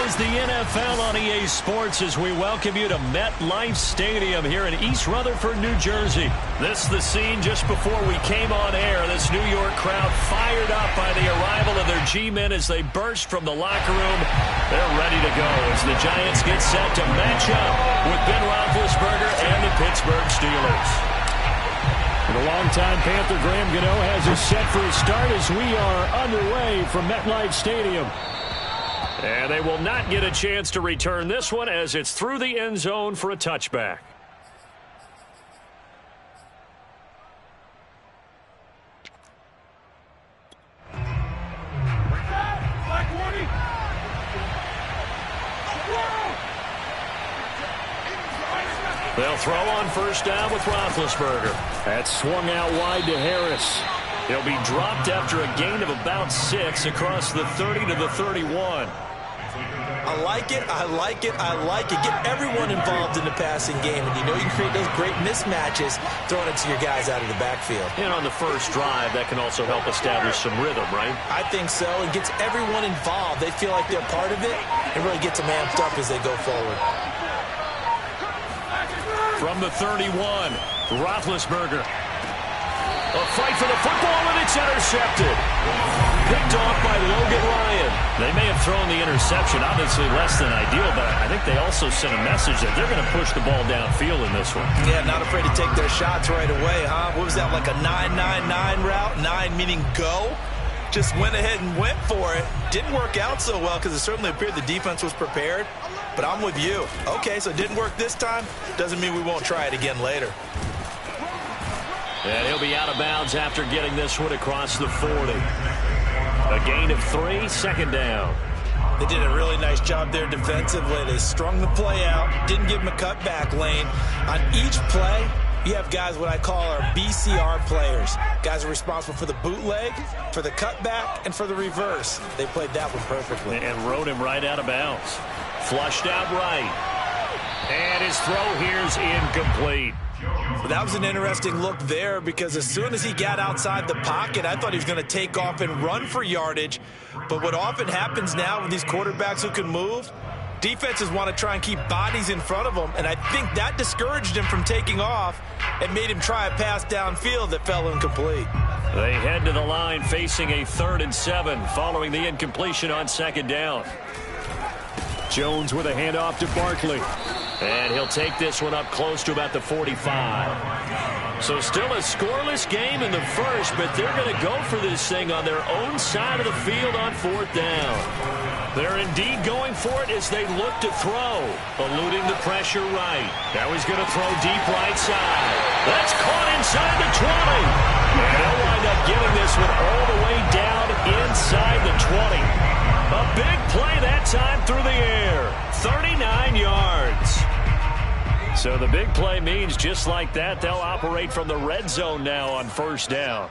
is the NFL on EA Sports as we welcome you to MetLife Stadium here in East Rutherford, New Jersey. This is the scene just before we came on air. This New York crowd fired up by the arrival of their G-men as they burst from the locker room. They're ready to go as the Giants get set to match up with Ben Roethlisberger and the Pittsburgh Steelers. The longtime Panther Graham Gano has us set for a start as we are underway from MetLife Stadium. And they will not get a chance to return this one as it's through the end zone for a touchback. They'll throw on first down with Roethlisberger. That swung out wide to Harris. He'll be dropped after a gain of about 6 across the 30 to the 31. I like it, I like it, I like it. Get everyone involved in the passing game, and you know you can create those great mismatches throwing it to your guys out of the backfield. And on the first drive, that can also help establish some rhythm, right? I think so. It gets everyone involved. They feel like they're part of it, and really gets them amped up as they go forward. From the 31, Roethlisberger. A fight for the football, and it's intercepted. Picked off by Logan Ryan. They may have thrown the interception, obviously less than ideal, but I think they also sent a message that they're going to push the ball downfield in this one. Yeah, not afraid to take their shots right away, huh? What was that, like a 9-9-9 route? 9 meaning go? Just went ahead and went for it. Didn't work out so well because it certainly appeared the defense was prepared. But I'm with you. Okay, so it didn't work this time. Doesn't mean we won't try it again later. And he'll be out of bounds after getting this one across the 40. A gain of 3, second down. They did a really nice job there defensively. They strung the play out, didn't give him a cutback lane. On each play, you have guys what I call our BCR players. Guys are responsible for the bootleg, for the cutback, and for the reverse. They played that one perfectly. And rode him right out of bounds. Flushed out right. And his throw here's incomplete. Well, that was an interesting look there because as soon as he got outside the pocket, I thought he was going to take off and run for yardage. But what often happens now with these quarterbacks who can move, defenses want to try and keep bodies in front of them, and I think that discouraged him from taking off and made him try a pass downfield that fell incomplete. They head to the line facing a 3rd and 7 following the incompletion on second down. Jones with a handoff to Barkley. And he'll take this one up close to about the 45. So still a scoreless game in the first, but they're going to go for this thing on their own side of the field on 4th down. They're indeed going for it as they look to throw, eluding the pressure right. Now he's going to throw deep right side. That's caught inside the 20. And they'll wind up getting this one all the way down inside the 20. A big play that time through the air. 39 yards. So the big play means just like that, they'll operate from the red zone now on first down.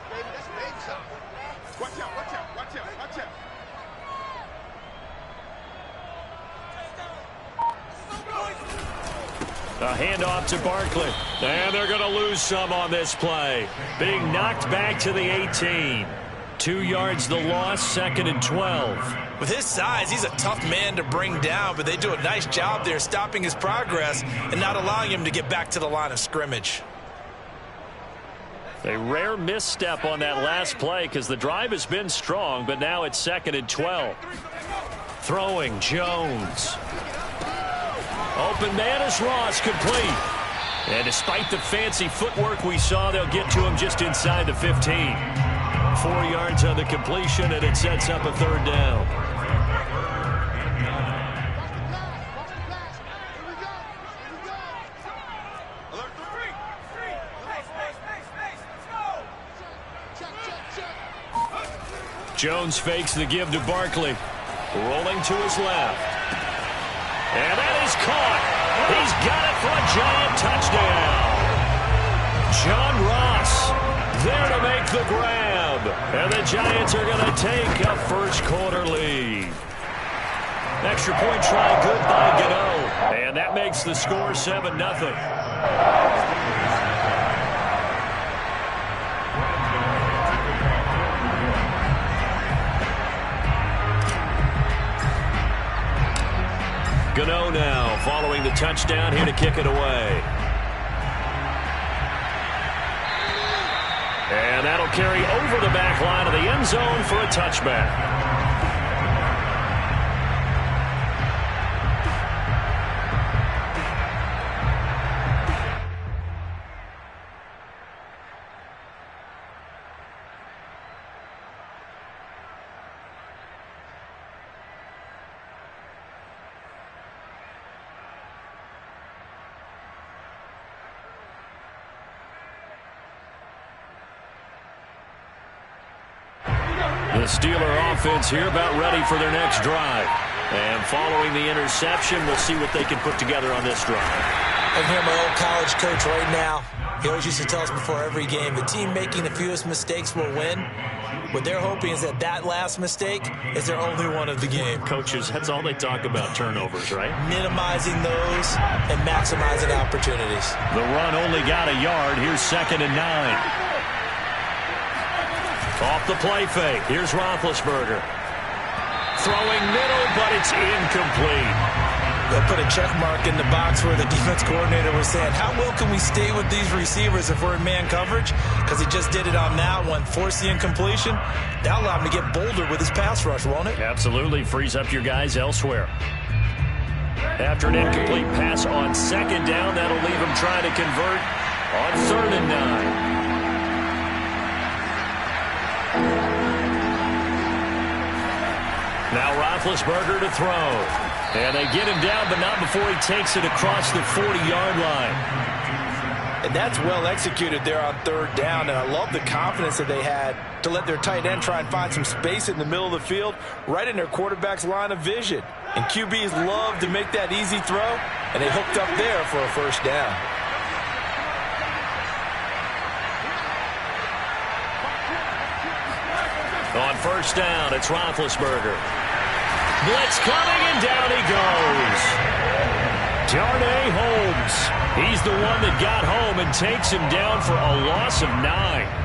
A handoff to Barkley. And they're going to lose some on this play. Being knocked back to the 18. 2 yards the loss, 2nd and 12. With his size, he's a tough man to bring down, but they do a nice job there stopping his progress and not allowing him to get back to the line of scrimmage. A rare misstep on that last play because the drive has been strong, but now it's 2nd and 12. Throwing, Jones. Open man is Ross, complete. And despite the fancy footwork we saw, they'll get to him just inside the 15. 4 yards on the completion, and it sets up a 3rd down. Jones fakes the give to Barkley. Rolling to his left. And that is caught. He's got it for a giant touchdown. John Ross there to make the grab. And the Giants are going to take a first-quarter lead. Extra point try good by Gano. And that makes the score 7-0. Gano now following the touchdown here to kick it away. And that'll carry over the back line of the end zone for a touchback. The Steeler offense here about ready for their next drive. And following the interception, we'll see what they can put together on this drive. I can hear my old college coach right now. He always used to tell us before every game, the team making the fewest mistakes will win. What they're hoping is that last mistake is their only one of the game. Coaches, that's all they talk about, turnovers, right? Minimizing those and maximizing opportunities. The run only got a yard. Here's 2nd and 9. Off the play fake. Here's Roethlisberger. Throwing middle, but it's incomplete. They'll put a check mark in the box where the defense coordinator was saying, how well can we stay with these receivers if we're in man coverage? Because he just did it on that one. Force the incompletion. That'll allow him to get bolder with his pass rush, won't it? Absolutely. Frees up your guys elsewhere. After an incomplete pass on 2nd down, that'll leave him trying to convert on 3rd and 9. Now Roethlisberger to throw. And they get him down, but not before he takes it across the 40-yard line. And that's well executed there on 3rd down. And I love the confidence that they had to let their tight end try and find some space in the middle of the field, right in their quarterback's line of vision. And QBs love to make that easy throw, and they hooked up there for a 1st down. On 1st down, it's Roethlisberger. Blitz coming, and down he goes. Darnay Holmes. He's the one that got home and takes him down for a loss of 9.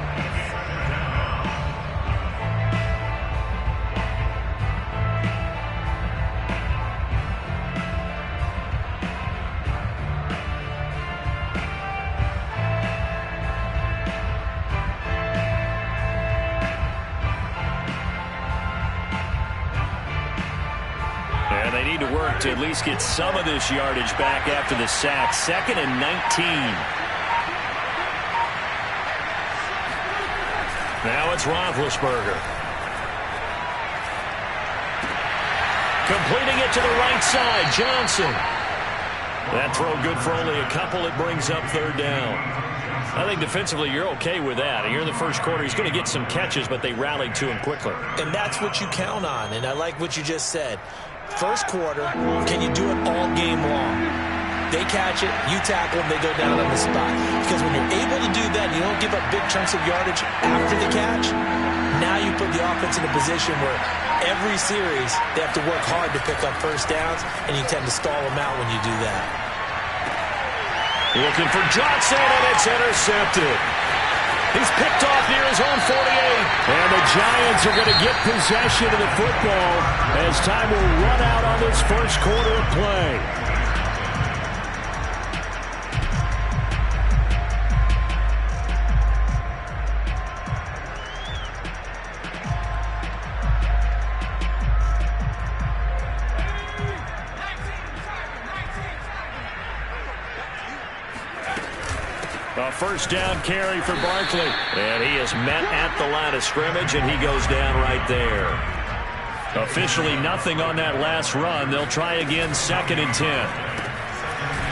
To at least get some of this yardage back after the sack. 2nd and 19. Now it's Roethlisberger. Completing it to the right side. Johnson. That throw good for only a couple. It brings up 3rd down. I think defensively you're okay with that. And you're in the 1st quarter. He's going to get some catches, but they rallied to him quickly. And that's what you count on. And I like what you just said. 1st quarter, can you do it all game long? They catch it, you tackle them, they go down on the spot. Because when you're able to do that, you don't give up big chunks of yardage after the catch. Now you put the offense in a position where every series they have to work hard to pick up 1st downs, and you tend to stall them out when you do that. Looking for Johnson, and it's intercepted. He's picked off near his own 48. And the Giants are going to get possession of the football as time will run out on this 1st quarter of play. A 1st down carry for Barkley. And he is met at the line of scrimmage, and he goes down right there. Officially nothing on that last run. They'll try again 2nd and 10.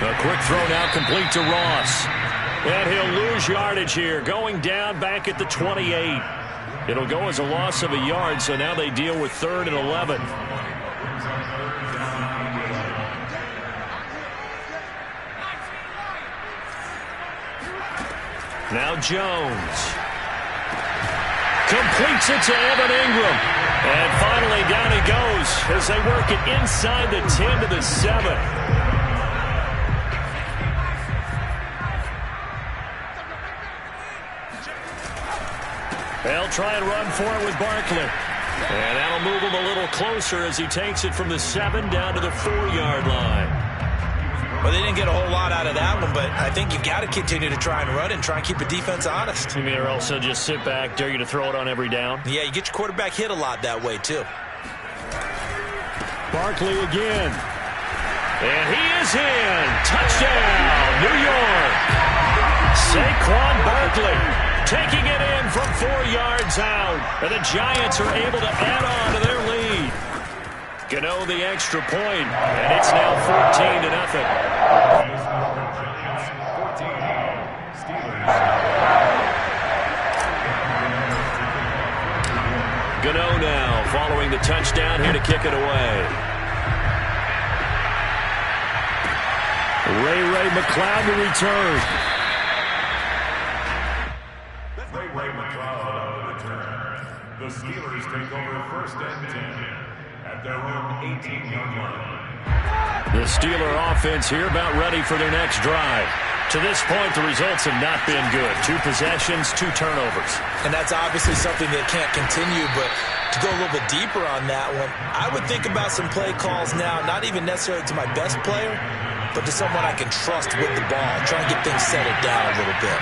A quick throw now complete to Ross. And he'll lose yardage here, going down back at the 28. It'll go as a loss of a yard, so now they deal with 3rd and 11. Now Jones. Completes it to Evan Ingram. And finally down he goes as they work it inside the 10 to the 7. They'll try and run for it with Barkley. And that'll move him a little closer as he takes it from the 7 down to the 4-yard line. Well, they didn't get a whole lot out of that one, but I think you've got to continue to try and run and try and keep the defense honest. You mean, or also just sit back, dare you to throw it on every down? Yeah, you get your quarterback hit a lot that way, too. Barkley again. And he is in. Touchdown, New York. Saquon Barkley taking it in from 4 yards out. And the Giants are able to add on to their lead. Gano the extra point, and it's now 14-0. Gano now following the touchdown here to kick it away. Ray McCloud to return. Ray McCloud on the return. The Steelers take over 1st and 10 at their own 18-yard line. The Steeler offense here about ready for their next drive. To this point, the results have not been good. 2 possessions, 2 turnovers. And that's obviously something that can't continue, but to go a little bit deeper on that one, I would think about some play calls now, not even necessarily to my best player, but to someone I can trust with the ball, try and get things settled down a little bit.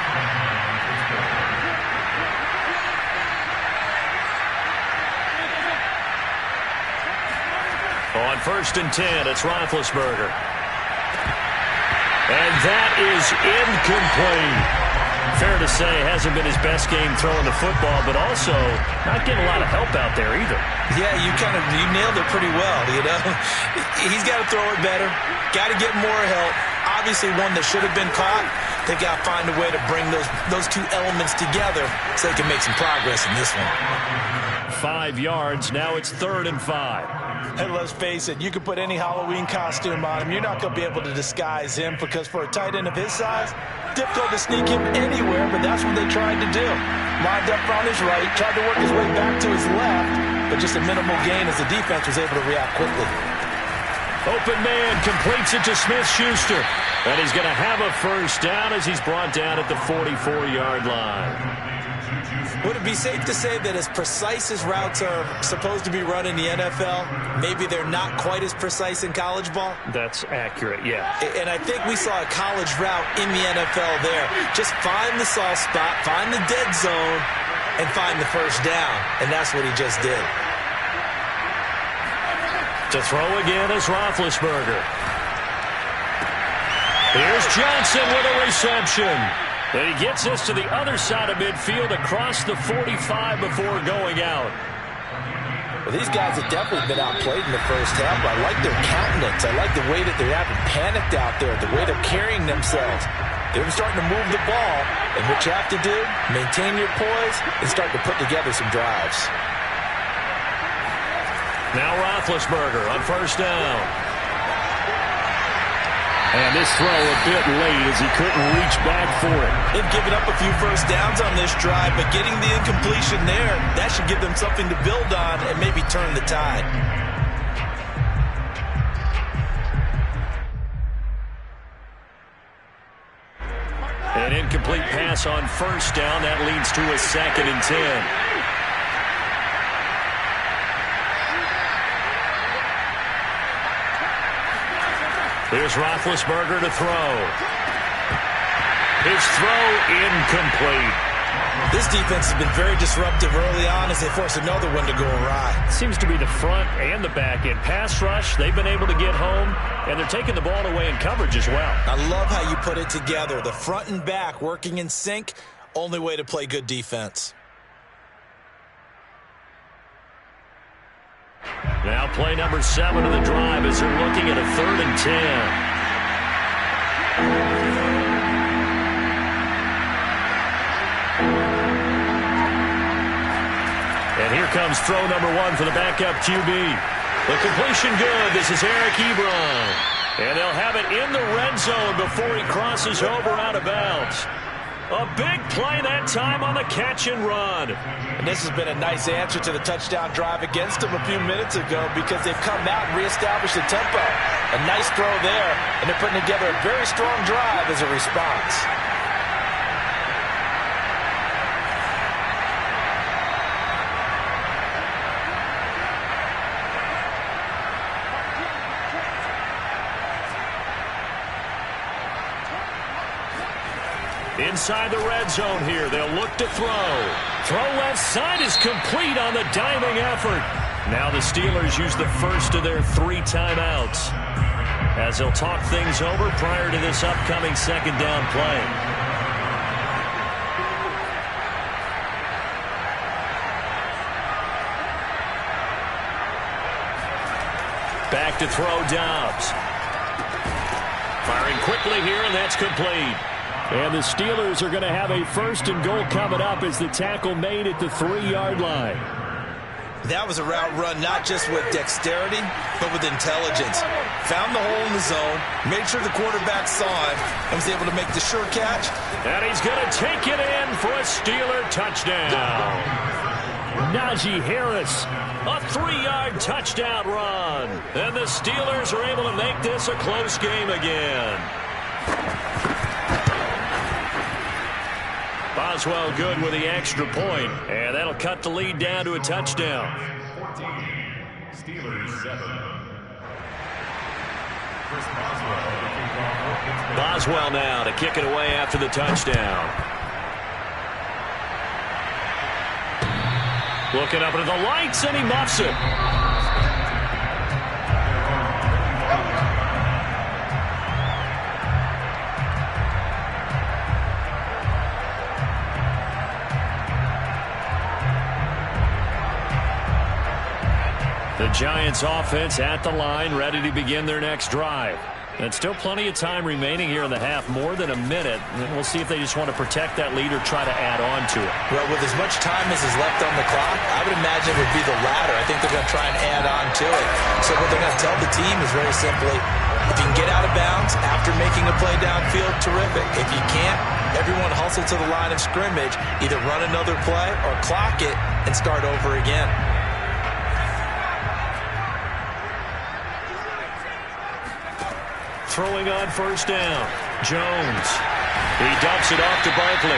On 1st and 10, it's Roethlisberger. And that is incomplete. Fair to say, hasn't been his best game throwing the football, but also not getting a lot of help out there either. Yeah, you nailed it pretty well, you know. He's got to throw it better, got to get more help. Obviously, one that should have been caught. They got to find a way to bring those 2 elements together so they can make some progress in this one. 5 yards, now it's 3rd and 5. And let's face it, you can put any Halloween costume on him. You're not going to be able to disguise him because for a tight end of his size, difficult to sneak him anywhere, but that's what they tried to do. Lined up on his right, tried to work his way back to his left, but just a minimal gain as the defense was able to react quickly. Open man completes it to Smith-Schuster. And he's going to have a 1st down as he's brought down at the 44-yard line. Would it be safe to say that as precise as routes are supposed to be run in the NFL, maybe they're not quite as precise in college ball? That's accurate, yeah. And I think we saw a college route in the NFL there. Just find the soft spot, find the dead zone, and find the 1st down. And that's what he just did. To throw again is Roethlisberger. Here's Johnson with a reception. And he gets this to the other side of midfield across the 45 before going out. Well, these guys have definitely been outplayed in the first half. I like their countenance. I like the way that they're having panicked out there, the way they're carrying themselves. They're starting to move the ball. And what you have to do, maintain your poise and start to put together some drives. Now Roethlisberger on 1st down. And this throw a bit late as he couldn't reach back for it. They've given up a few 1st downs on this drive, but getting the incompletion there, that should give them something to build on and maybe turn the tide. An incomplete pass on 1st down. That leads to a 2nd and 10. Here's Roethlisberger to throw. His throw incomplete. This defense has been very disruptive early on as they force another one to go awry. Seems to be the front and the back end. Pass rush, they've been able to get home, and they're taking the ball away in coverage as well. I love how you put it together. The front and back working in sync, only way to play good defense. Now play number 7 of the drive as they're looking at a 3rd and 10. And here comes throw number 1 for the backup QB. The completion good. This is Eric Ebron. And they'll have it in the red zone before he crosses over out of bounds. A big play that time on the catch and run. And this has been a nice answer to the touchdown drive against them a few minutes ago because they've come out and reestablished the tempo. A nice throw there, and they're putting together a very strong drive as a response. Inside the red zone here, they'll look to throw. Throw left side is complete on the diving effort. Now the Steelers use the first of their 3 timeouts as they'll talk things over prior to this upcoming second down play. Back to throw Dobbs. Firing quickly here, and that's complete. And the Steelers are going to have a 1st and goal coming up as the tackle made at the 3-yard line. That was a route run not just with dexterity, but with intelligence. Found the hole in the zone, made sure the quarterback saw it, and was able to make the sure catch. And he's going to take it in for a Steeler touchdown. Najee Harris. A 3-yard touchdown run. And the Steelers are able to make this a close game again. Boswell good with the extra point, and that'll cut the lead down to a touchdown. 14, Steelers 7. Chris Boswell now to kick it away after the touchdown. Looking up into the lights, and he muffs it. The Giants offense at the line, ready to begin their next drive. And still plenty of time remaining here in the half, more than a minute. And we'll see if they just want to protect that lead or try to add on to it. Well, with as much time as is left on the clock, I would imagine it would be the latter. I think they're going to try and add on to it. So what they're going to tell the team is very simply, if you can get out of bounds after making a play downfield, terrific. If you can't, everyone hustle to the line of scrimmage, either run another play or clock it and start over again. Throwing on first down, Jones. He dumps it off to Barkley.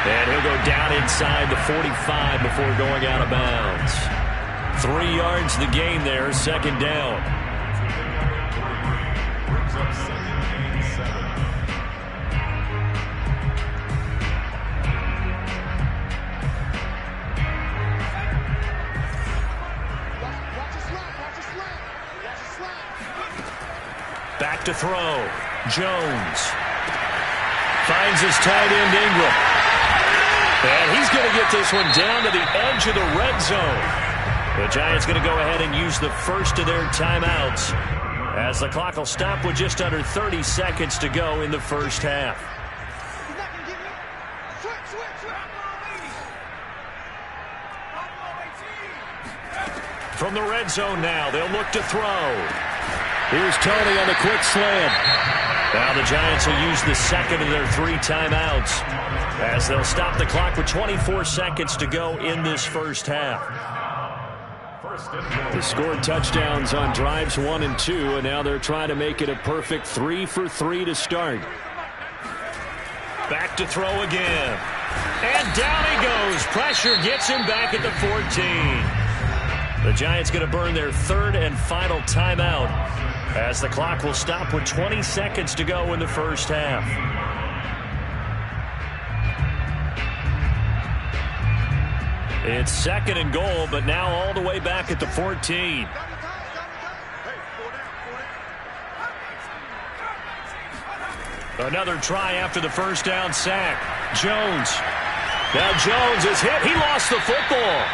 And he'll go down inside the 45 before going out of bounds. 3 yards the gain there, second down. brings up 2nd and 7. Back to throw. Jones finds his tight end Ingram. And he's going to get this one down to the edge of the red zone. The Giants going to go ahead and use the first of their timeouts as the clock will stop with just under 30 seconds to go in the first half. From the red zone now, they'll look to throw. Here's Tony on the quick slant. Now the Giants will use the second of their 3 timeouts as they'll stop the clock with 24 seconds to go in this first half. They scored touchdowns on drives 1 and 2, and now they're trying to make it a perfect 3 for 3 to start. Back to throw again. And down he goes. Pressure gets him back at the 14. The Giants going to burn their 3rd and final timeout as the clock will stop with 20 seconds to go in the first half. It's 2nd and goal, but now all the way back at the 14. Another try after the first down sack. Jones. Now Jones is hit. He lost the football.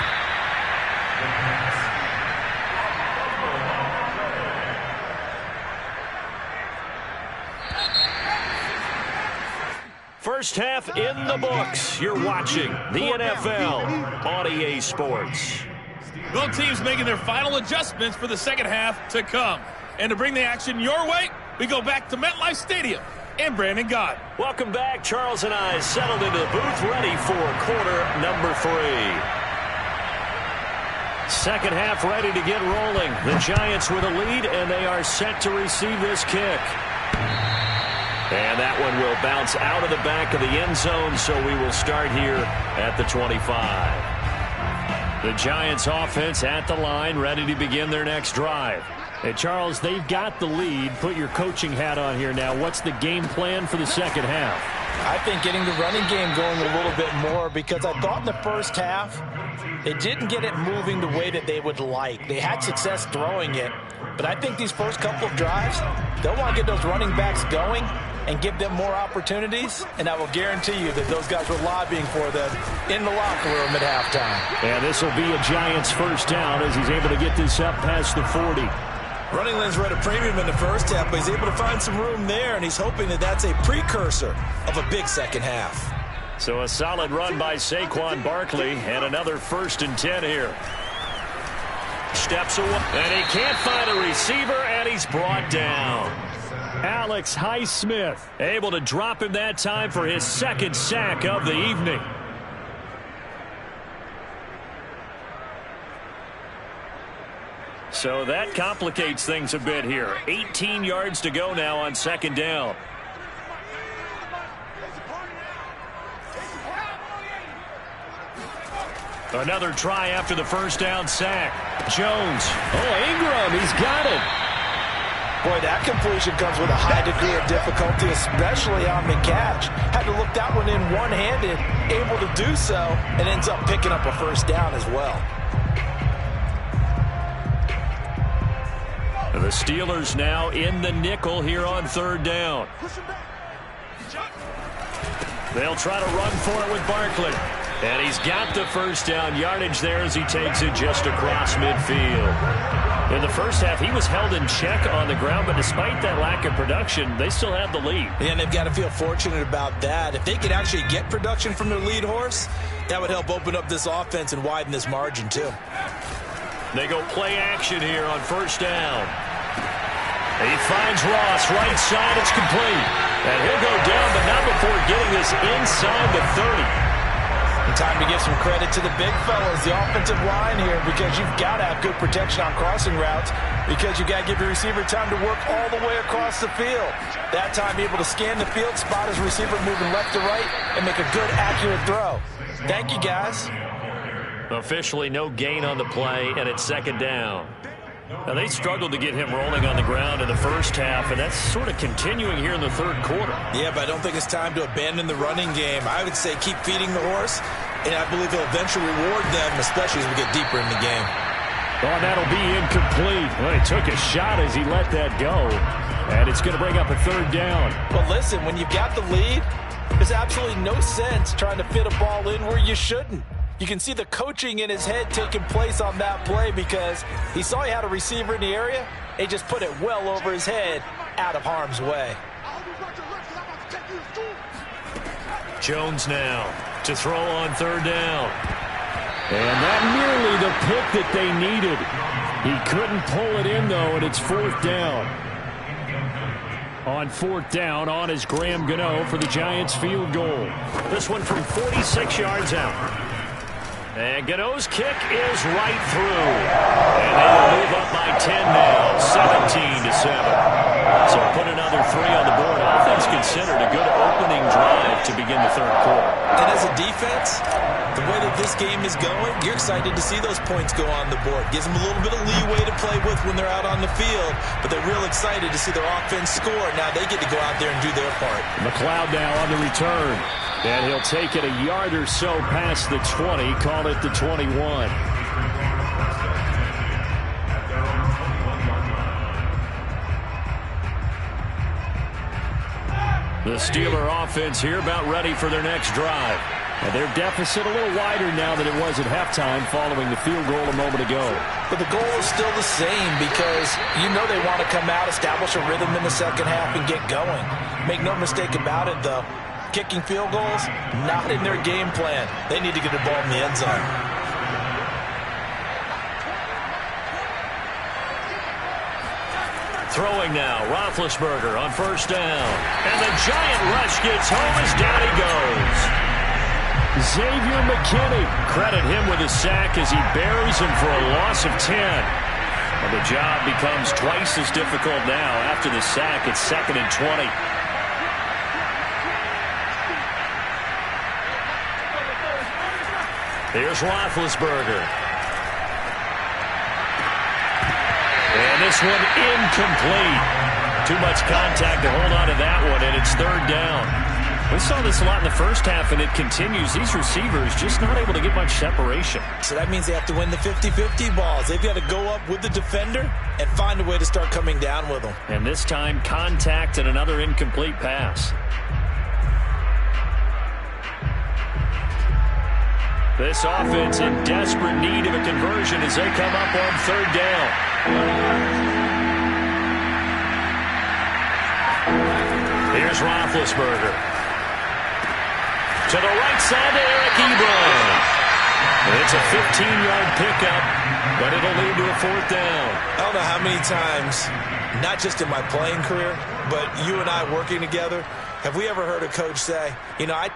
First half in the books. You're watching the NFL on EA Sports. Both teams making their final adjustments for the second half to come. And to bring the action your way, we go back to MetLife Stadium and Brandon Gott. Welcome back. Charles and I settled into the booth ready for quarter number 3. Second half ready to get rolling. The Giants with a lead, and they are set to receive this kick. And that one will bounce out of the back of the end zone, so we will start here at the 25. The Giants offense at the line, ready to begin their next drive. Hey, Charles, they've got the lead. Put your coaching hat on here now. What's the game plan for the second half? I think getting the running game going a little bit more, because I thought in the first half they didn't get it moving the way that they would like. They had success throwing it, but I think these first couple of drives, they'll want to get those running backs going and give them more opportunities, and I will guarantee you that those guys were lobbying for them in the locker room at halftime. And this will be a Giants first down as he's able to get this up past the 40. Running lanes were at a premium in the first half, but he's able to find some room there, and he's hoping that that's a precursor of a big second half. So a solid run by Saquon Barkley, and another 1st and 10 here. Steps away, and he can't find a receiver, and he's brought down. Alex Highsmith Able to drop him that time for his 2nd sack of the evening. So that complicates things a bit here. 18 yards to go now on 2nd down. Another try after the 1st down sack. Jones. Oh, Ingram, he's got it. Boy, that completion comes with a high degree of difficulty, especially on the catch. Had to look that one in one-handed, able to do so, and ends up picking up a 1st down as well. The Steelers now in the nickel here on 3rd down. They'll try to run for it with Barkley. And he's got the 1st down yardage there as he takes it just across midfield. In the first half, he was held in check on the ground, but despite that lack of production, they still have the lead. And they've got to feel fortunate about that. If they could actually get production from their lead horse, that would help open up this offense and widen this margin too. They go play action here on 1st down. He finds Ross, right side, it's complete. And he'll go down, but not before getting this inside the 30. And time to give some credit to the big fellas, the offensive line here, because you've got to have good protection on crossing routes, because you've got to give your receiver time to work all the way across the field. That time able to scan the field, spot his receiver moving left to right, and make a good, accurate throw. Thank you, guys. Officially no gain on the play, and it's 2nd down. Now, they struggled to get him rolling on the ground in the first half, and that's sort of continuing here in the 3rd quarter. Yeah, but I don't think it's time to abandon the running game. I would say keep feeding the horse, and I believe he'll eventually reward them, especially as we get deeper in the game. Oh, that'll be incomplete. Well, he took a shot as he let that go, and it's going to bring up a 3rd down. But listen, when you've got the lead, there's absolutely no sense trying to fit a ball in where you shouldn't. You can see the coaching in his head taking place on that play, because he saw he had a receiver in the area. He just put it well over his head, out of harm's way. Jones now to throw on 3rd down. And not nearly the pick that they needed. He couldn't pull it in, though, and it's 4th down. On 4th down, on is Graham Gano for the Giants field goal. This one from 46 yards out. And Gano's kick is right through. And they will move up by 10 now, 17-7. So put another 3 on the board. All things considered, a good opening drive to begin the 3rd quarter. And as a defense, the way that this game is going, you're excited to see those points go on the board. Gives them a little bit of leeway to play with when they're out on the field, but they're real excited to see their offense score. Now they get to go out there and do their part. McLeod now on the return. And he'll take it a yard or so past the 20, call it the 21. The Steeler offense here about ready for their next drive. And their deficit a little wider now than it was at halftime following the field goal a moment ago. But the goal is still the same, because you know they want to come out, establish a rhythm in the second half, and get going. Make no mistake about it, though. Kicking field goals, not in their game plan. They need to get the ball in the end zone. Throwing now, Roethlisberger on 1st down. And the giant rush gets home as down he goes. Xavier McKinney. Credit him with a sack as he buries him for a loss of 10. And the job becomes twice as difficult now. After the sack, it's 2nd and 20. Here's Roethlisberger. And this one incomplete. Too much contact to hold on to that one, and it's 3rd down. We saw this a lot in the first half, and it continues. These receivers just not able to get much separation. So that means they have to win the 50-50 balls. They've got to go up with the defender and find a way to start coming down with them. And this time, contact and another incomplete pass. This offense in desperate need of a conversion as they come up on third down. Here's Roethlisberger. To the right side to Eric Ebron. It's a 15-yard pickup, but it'll lead to a fourth down. I don't know how many times, not just in my playing career, but you and I working together, have we ever heard a coach say, you know, I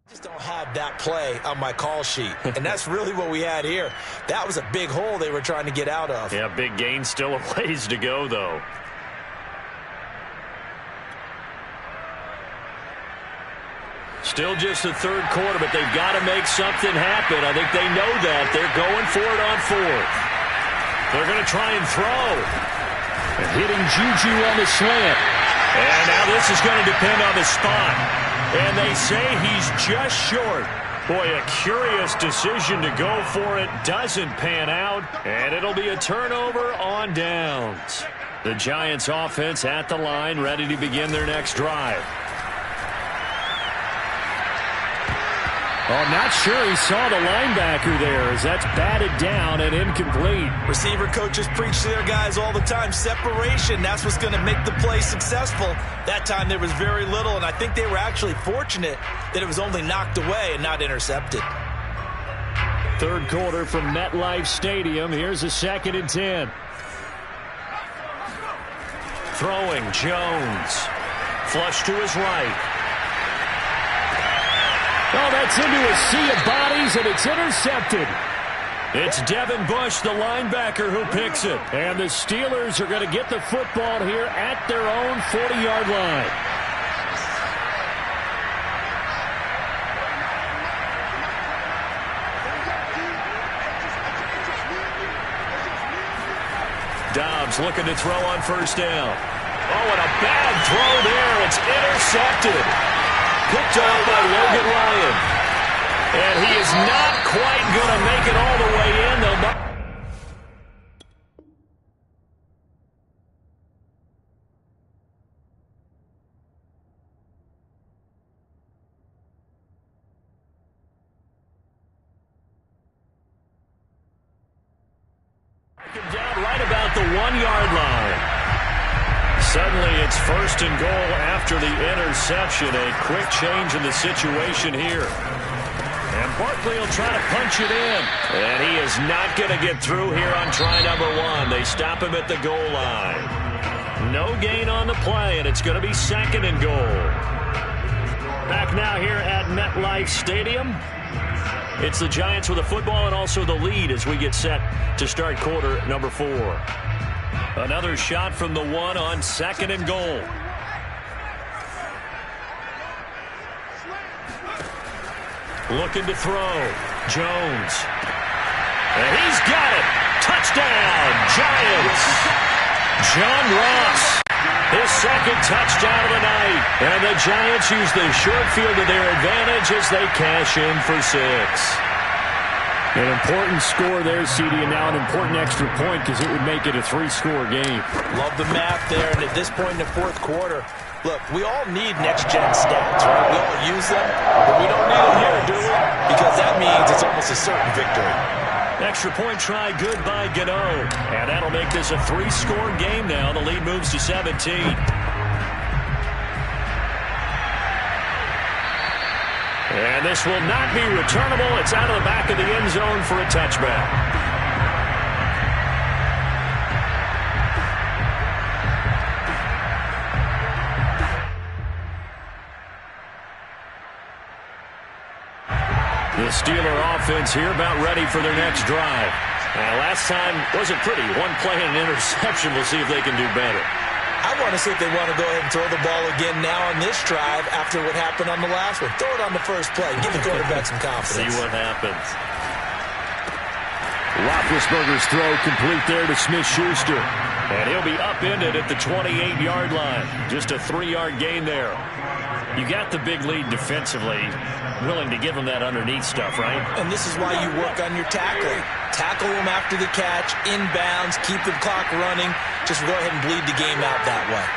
just don't have that play on my call sheet. And that's really what we had here. That was a big hole they were trying to get out of. Yeah, big gain, still a ways to go, though. Still just the third quarter, but they've got to make something happen. I think they know that. They're going for it on fourth. They're going to try and throw. And hitting Juju on the slant. And now this is going to depend on the spot. And they say he's just short. Boy, a curious decision to go for it. Doesn't pan out. And it'll be a turnover on downs. The Giants offense at the line, ready to begin their next drive. Oh, not sure he saw the linebacker there as that's batted down and incomplete. Receiver coaches preach to their guys all the time. Separation, that's what's going to make the play successful. That time there was very little, and I think they were actually fortunate that it was only knocked away and not intercepted. Third quarter from MetLife Stadium. Here's a 2nd and 10. Throwing, Jones. Flush to his right. Oh, that's into a sea of bodies, and it's intercepted. It's Devin Bush, the linebacker, who picks it. And the Steelers are going to get the football here at their own 40-yard line. Dobbs looking to throw on first down. Oh, and a bad throw there. It's intercepted. Picked off by Logan Ryan. And he is not quite going to make it all the way in. They'll not. Down right about the 1-yard line. Suddenly it's first and goal after the interception. A quick change in the situation here. And Barkley will try to punch it in. And he is not going to get through here on try number 1. They stop him at the goal line. No gain on the play, and it's going to be second and goal. Back now here at MetLife Stadium. It's the Giants with a football and also the lead as we get set to start quarter number 4. Another shot from the 1 on second and goal. Looking to throw. Jones. And he's got it. Touchdown, Giants. John Ross. His second touchdown of the night. And the Giants use the short field to their advantage as they cash in for 6. An important score there, CD, and now an important extra point because it would make it a 3-score game. Love the math there, and at this point in the fourth quarter, look, we all need next-gen stats, right? We all use them, but we don't need them here, do we? Because that means it's almost a certain victory. Extra point try good by Gano. And that'll make this a 3-score game now. The lead moves to 17. And this will not be returnable. It's out of the back of the end zone for a touchback. The Steeler offense here about ready for their next drive. Last time wasn't pretty. One play and an interception. We'll see if they can do better. I want to see if they want to go ahead and throw the ball again now on this drive after what happened on the last one. Throw it on the first play. Give the quarterback some confidence. See what happens. Roethlisberger's throw complete there to Smith-Schuster. And he'll be upended at the 28-yard line. Just a 3-yard gain there. You got the big lead defensively. Willing to give them that underneath stuff, right? And this is why you work on your tackling. Tackle them after the catch, inbounds, keep the clock running. Just go ahead and bleed the game out that way.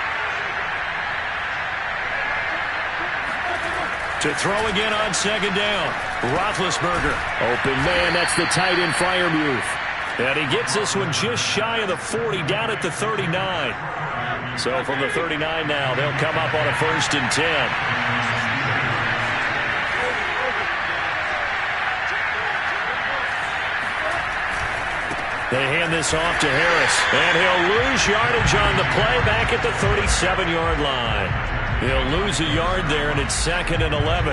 To throw again on second down. Roethlisberger. Open man, that's the tight end Freiermuth. And he gets this one just shy of the 40, down at the 39. So from the 39 now, they'll come up on a 1st and 10. They hand this off to Harris, and he'll lose yardage on the play back at the 37-yard line. He'll lose a yard there, and it's 2nd and 11.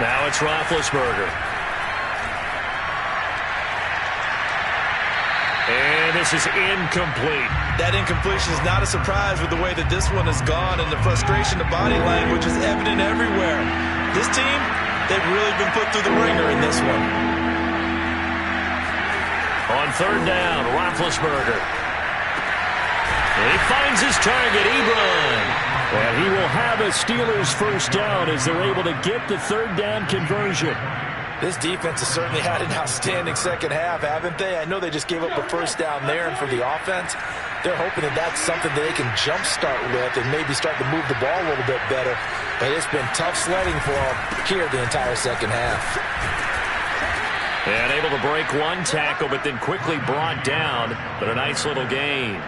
Now it's Roethlisberger. And this is incomplete. That incompletion is not a surprise with the way that this one has gone, and the frustration, the body language is evident everywhere. This team, they've really been put through the ringer in this one. On 3rd down, Roethlisberger. And he finds his target, Ebron. And he will have a Steelers 1st down as they're able to get the 3rd down conversion. This defense has certainly had an outstanding second half, haven't they? I know they just gave up a 1st down there, and for the offense, they're hoping that that's something that they can jumpstart with and maybe start to move the ball a little bit better. But it's been tough sledding for them here the entire second half. And able to break one tackle, but then quickly brought down. But a nice little gain.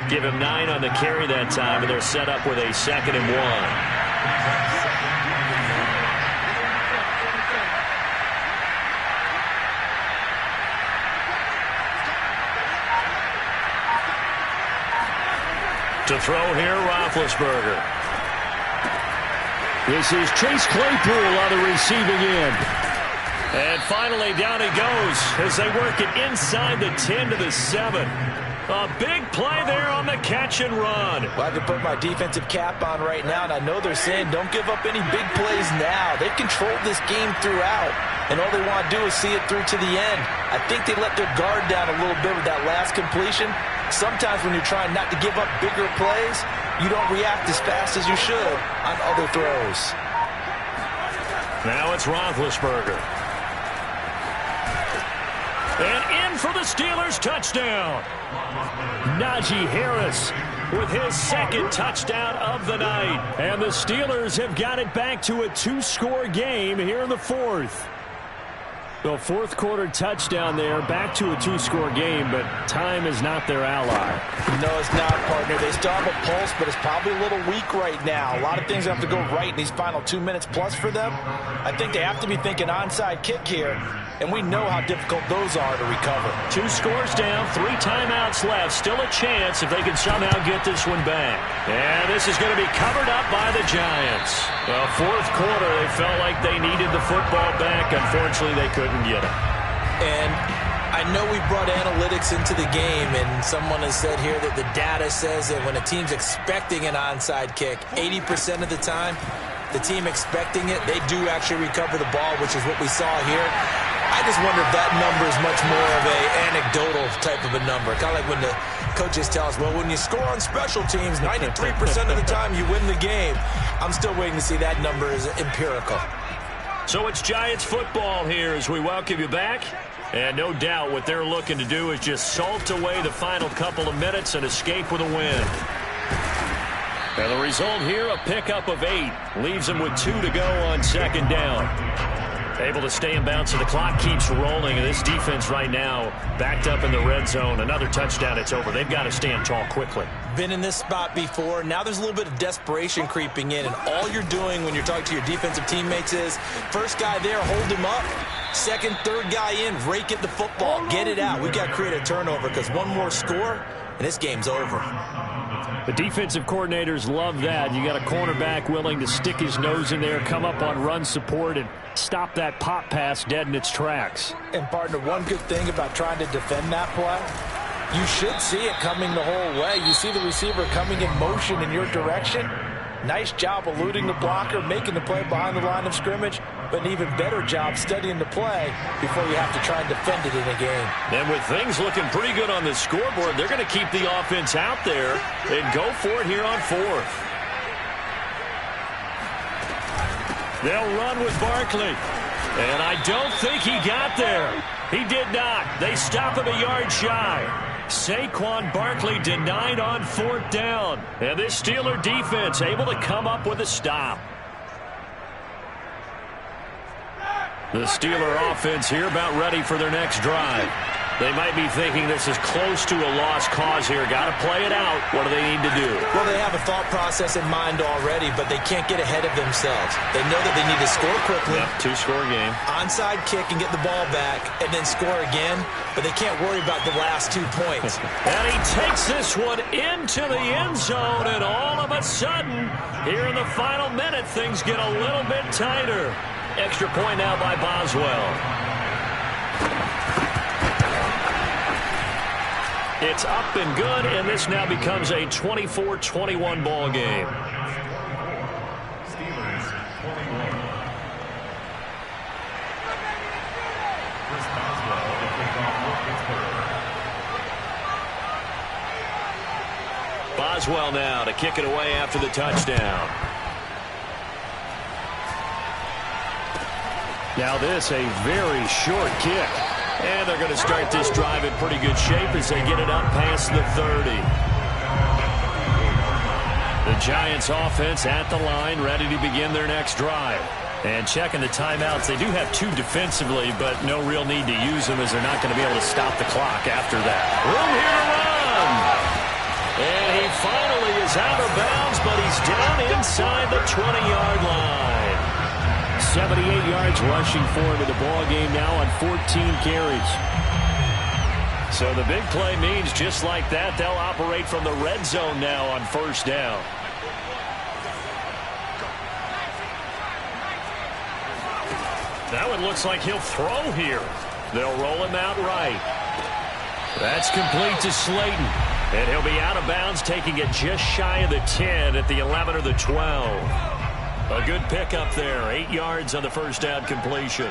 Give him 9 on the carry that time, and they're set up with a 2nd and 1. To throw here, Roethlisberger. This is Chase Claypool on the receiving end. And finally, down he goes as they work it inside the 10 to the 7. A big play there on the catch and run. Well, I can put my defensive cap on right now, and I know they're saying don't give up any big plays now. They've controlled this game throughout, and all they want to do is see it through to the end. I think they let their guard down a little bit with that last completion. Sometimes when you're trying not to give up bigger plays, you don't react as fast as you should on other throws. Now it's Roethlisberger. And in for the Steelers touchdown. Najee Harris with his second touchdown of the night. And the Steelers have got it back to a 2-score game here in the fourth. The fourth quarter touchdown there, back to a 2-score game, but time is not their ally. No, it's not, partner. They still have a pulse, but it's probably a little weak right now. A lot of things have to go right in these final 2 minutes plus for them. I think they have to be thinking onside kick here, and we know how difficult those are to recover. 2 scores down, 3 timeouts left. Still a chance if they can somehow get this one back. And this is going to be covered up by the Giants. Well, fourth quarter, they felt like they needed the football back. Unfortunately, they couldn't get it. And I know we brought analytics into the game, and someone has said here that the data says that when a team's expecting an onside kick, 80% of the time, the team expecting it, they do actually recover the ball, which is what we saw here. I just wonder if that number is much more of a anecdotal type of a number. Kind of like when the coaches tell us, well, when you score on special teams, 93% of the time you win the game. I'm still waiting to see that number is empirical. So it's Giants football here as we welcome you back. And no doubt what they're looking to do is just salt away the final couple of minutes and escape with a win. And the result here, a pickup of 8. Leaves them with 2 to go on second down. Able to stay in bounds, so the clock keeps rolling. And this defense right now backed up in the red zone. Another touchdown, it's over. They've got to stand tall quickly. Been in this spot before. Now there's a little bit of desperation creeping in. And all you're doing when you're talking to your defensive teammates is, first guy there, hold him up. Second, third guy in, rake at the football. Get it out. We've got to create a turnover because one more score, and this game's over. The defensive coordinators love that. You got a cornerback willing to stick his nose in there, come up on run support, and stop that pop pass dead in its tracks. And, partner, one good thing about trying to defend that play, you should see it coming the whole way. You see the receiver coming in motion in your direction. Nice job eluding the blocker, making the play behind the line of scrimmage, but an even better job studying the play before you have to try and defend it in a game. And with things looking pretty good on the scoreboard, they're going to keep the offense out there and go for it here on fourth. They'll run with Barkley. And I don't think he got there. He did not. They stop him a yard shy. Saquon Barkley denied on fourth down. And this Steeler defense able to come up with a stop. The Steeler offense here about ready for their next drive. They might be thinking this is close to a lost cause here. Got to play it out. What do they need to do? Well, they have a thought process in mind already, but they can't get ahead of themselves. They know that they need to score quickly. Yep, 2-score game. Onside kick and get the ball back and then score again, but they can't worry about the last 2 points. And he takes this one into the end zone, and all of a sudden, here in the final minute, things get a little bit tighter. Extra point now by Boswell. It's up and good, and this now becomes a 24-21 ball game. Steelers 21. Chris Boswell will kick off for Pittsburgh. Boswell now to kick it away after the touchdown. Now this, a very short kick. And they're going to start this drive in pretty good shape as they get it up past the 30. The Giants offense at the line, ready to begin their next drive. And checking the timeouts, they do have 2 defensively, but no real need to use them as they're not going to be able to stop the clock after that. Room here to run! And he finally is out of bounds, but he's down inside the 20-yard line. 78 yards rushing for him in the ball game now on 14 carries. So the big play means just like that, they'll operate from the red zone now on first down. That one looks like he'll throw here. They'll roll him out right. That's complete to Slayton. And he'll be out of bounds, taking it just shy of the 10 at the 11 or the 12. A good pickup there. 8 yards on the first down completion.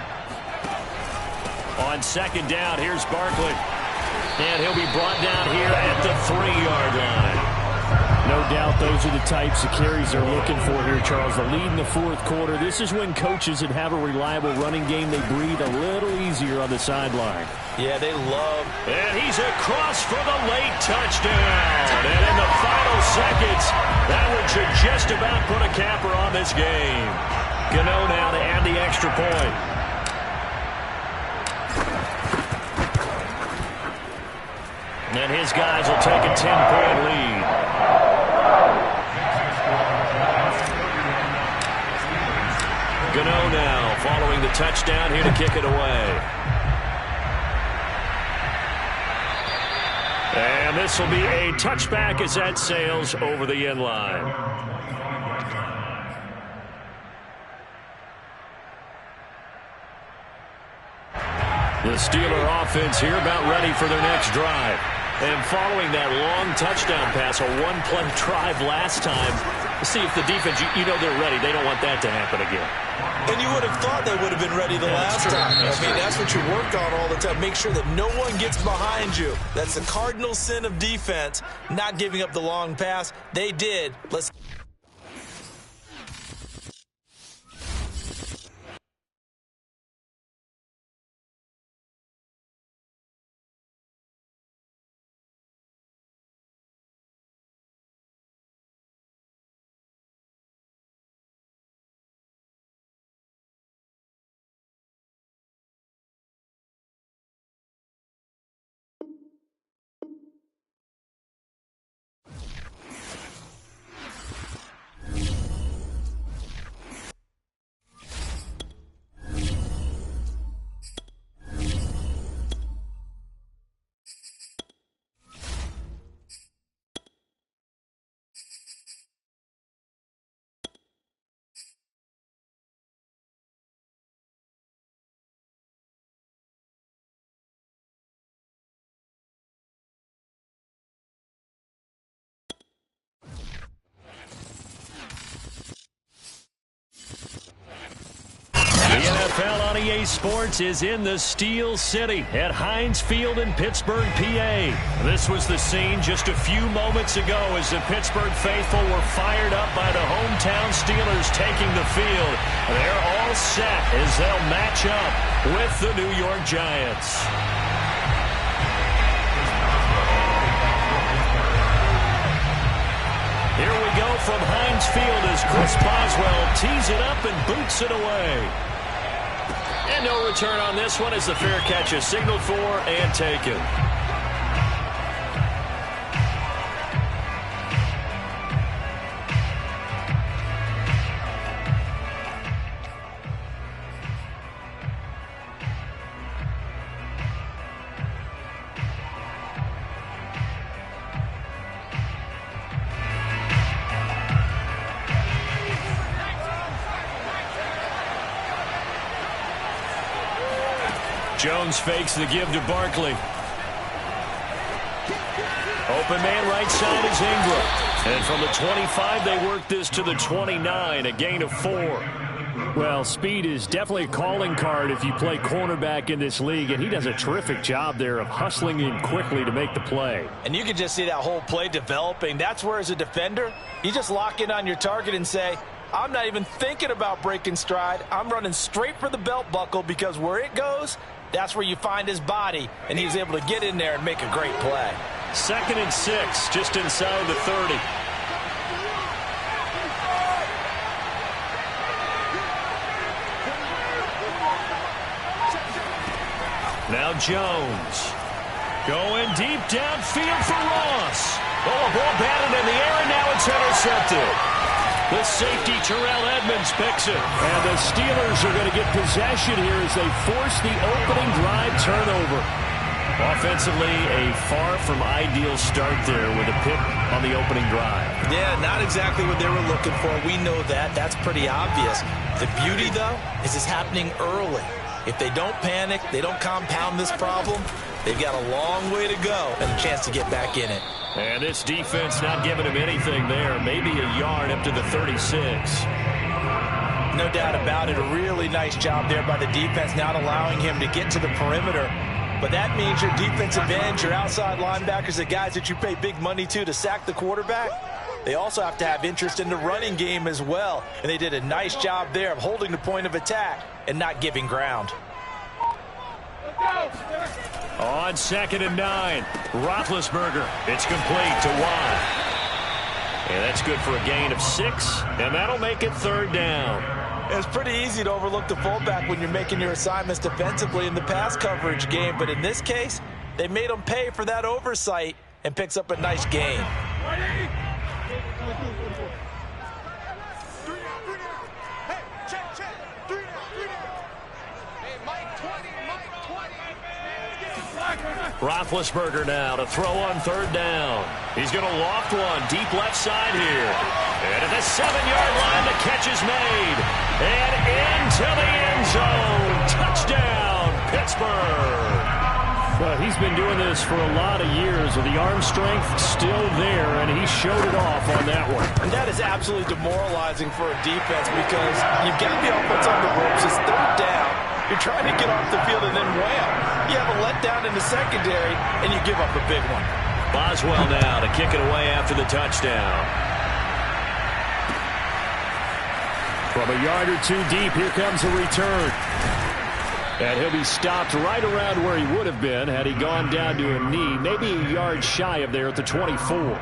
On second down, here's Barkley. And he'll be brought down here at the 3-yard line. No doubt those are the types of carries they're looking for here, Charles. The lead in the fourth quarter. This is when coaches that have a reliable running game, they breathe a little easier on the sideline. Yeah, they love. And he's across for the late touchdown. And in the final seconds, that one should just about put a capper on this game. Gano now to add the extra point. And his guys will take a 10-point lead. Gano now following the touchdown here to kick it away. And this will be a touchback as that sails over the end line. The Steeler offense here about ready for their next drive. And following that long touchdown pass, a one-play drive last time, see if the defense, you know they're ready. They don't want that to happen again. And you would have thought they would have been ready the last time. I mean, that's what you work on all the time. Make sure that no one gets behind you. That's the cardinal sin of defense, not giving up the long pass. They did. Let's... NFL on EA Sports is in the Steel City at Heinz Field in Pittsburgh, PA. This was the scene just a few moments ago as the Pittsburgh faithful were fired up by the hometown Steelers taking the field. They're all set as they'll match up with the New York Giants. Here we go from Heinz Field as Chris Boswell tees it up and boots it away. And no return on this one as the fair catch is signaled for and taken. Jones fakes the give to Barkley. Open man right side is Ingram. And from the 25, they work this to the 29, a gain of 4. Well, speed is definitely a calling card if you play cornerback in this league, and he does a terrific job there of hustling in quickly to make the play. And you can just see that whole play developing. That's where, as a defender, you just lock in on your target and say, I'm not even thinking about breaking stride. I'm running straight for the belt buckle because where it goes, that's where you find his body, and he's able to get in there and make a great play. 2nd and 6, just inside the 30. Now Jones going deep downfield for Ross. Oh, a ball batted in the air, and now it's intercepted. The safety, Terrell Edmonds, picks it. And the Steelers are going to get possession here as they force the opening drive turnover. Offensively, a far from ideal start there with a pick on the opening drive. Yeah, not exactly what they were looking for. We know that. That's pretty obvious. The beauty, though, is it's happening early. If they don't panic, they don't compound this problem, they've got a long way to go and a chance to get back in it. And this defense not giving him anything there. Maybe a yard up to the 36. No doubt about it. A really nice job there by the defense, not allowing him to get to the perimeter. But that means your defensive ends, your outside linebackers, the guys that you pay big money to sack the quarterback, they also have to have interest in the running game as well. And they did a nice job there of holding the point of attack and not giving ground. On 2nd and 9, Roethlisberger. It's complete to Watt. And that's good for a gain of 6, and that'll make it 3rd down. It's pretty easy to overlook the fullback when you're making your assignments defensively in the pass coverage game, but in this case, they made him pay for that oversight and picks up a nice gain. Roethlisberger now to throw on 3rd down. He's going to loft one deep left side here. And at the 7-yard line, the catch is made. And into the end zone. Touchdown, Pittsburgh. Well, he's been doing this for a lot of years with the arm strength still there, and he showed it off on that one. And that is absolutely demoralizing for a defense because you've got the offense on the ropes. It's 3rd down. You're trying to get off the field, and then wham, you have a letdown in the secondary, and you give up a big one. Boswell now to kick it away after the touchdown. From a yard or two deep, here comes a return. And he'll be stopped right around where he would have been had he gone down to a knee, maybe a yard shy of there at the 24.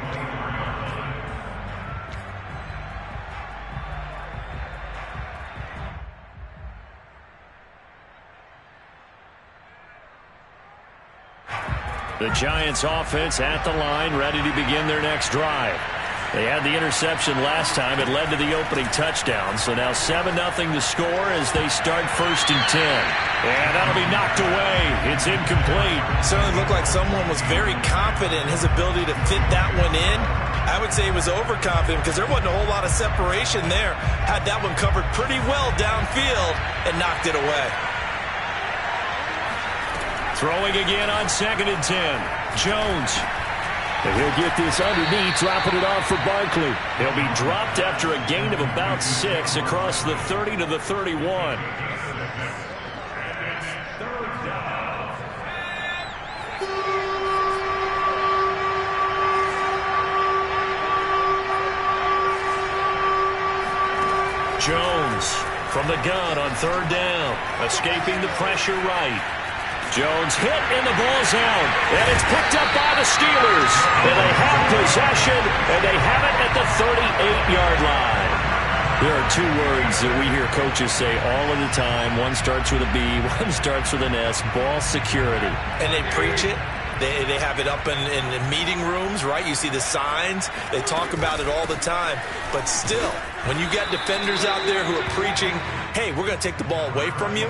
The Giants offense at the line, ready to begin their next drive. They had the interception last time. It led to the opening touchdown. So now 7-0 to score as they start 1st and 10. And that'll be knocked away. It's incomplete. Certainly looked like someone was very confident in his ability to fit that one in. I would say he was overconfident because there wasn't a whole lot of separation there. Had that one covered pretty well downfield and knocked it away. Throwing again on 2nd and 10. Jones. And he'll get this underneath, dropping it off for Barkley. He'll be dropped after a gain of about 6 across the 30 to the 31. Jones from the gun on 3rd down, escaping the pressure right. Jones hit and the ball's out, and it's picked up by the Steelers. And they have possession, and they have it at the 38-yard line. There are 2 words that we hear coaches say all of the time. One starts with a B, one starts with an S, ball security. And they preach it. They have it up in meeting rooms, right? You see the signs. They talk about it all the time. But still, when you got defenders out there who are preaching, hey, we're going to take the ball away from you,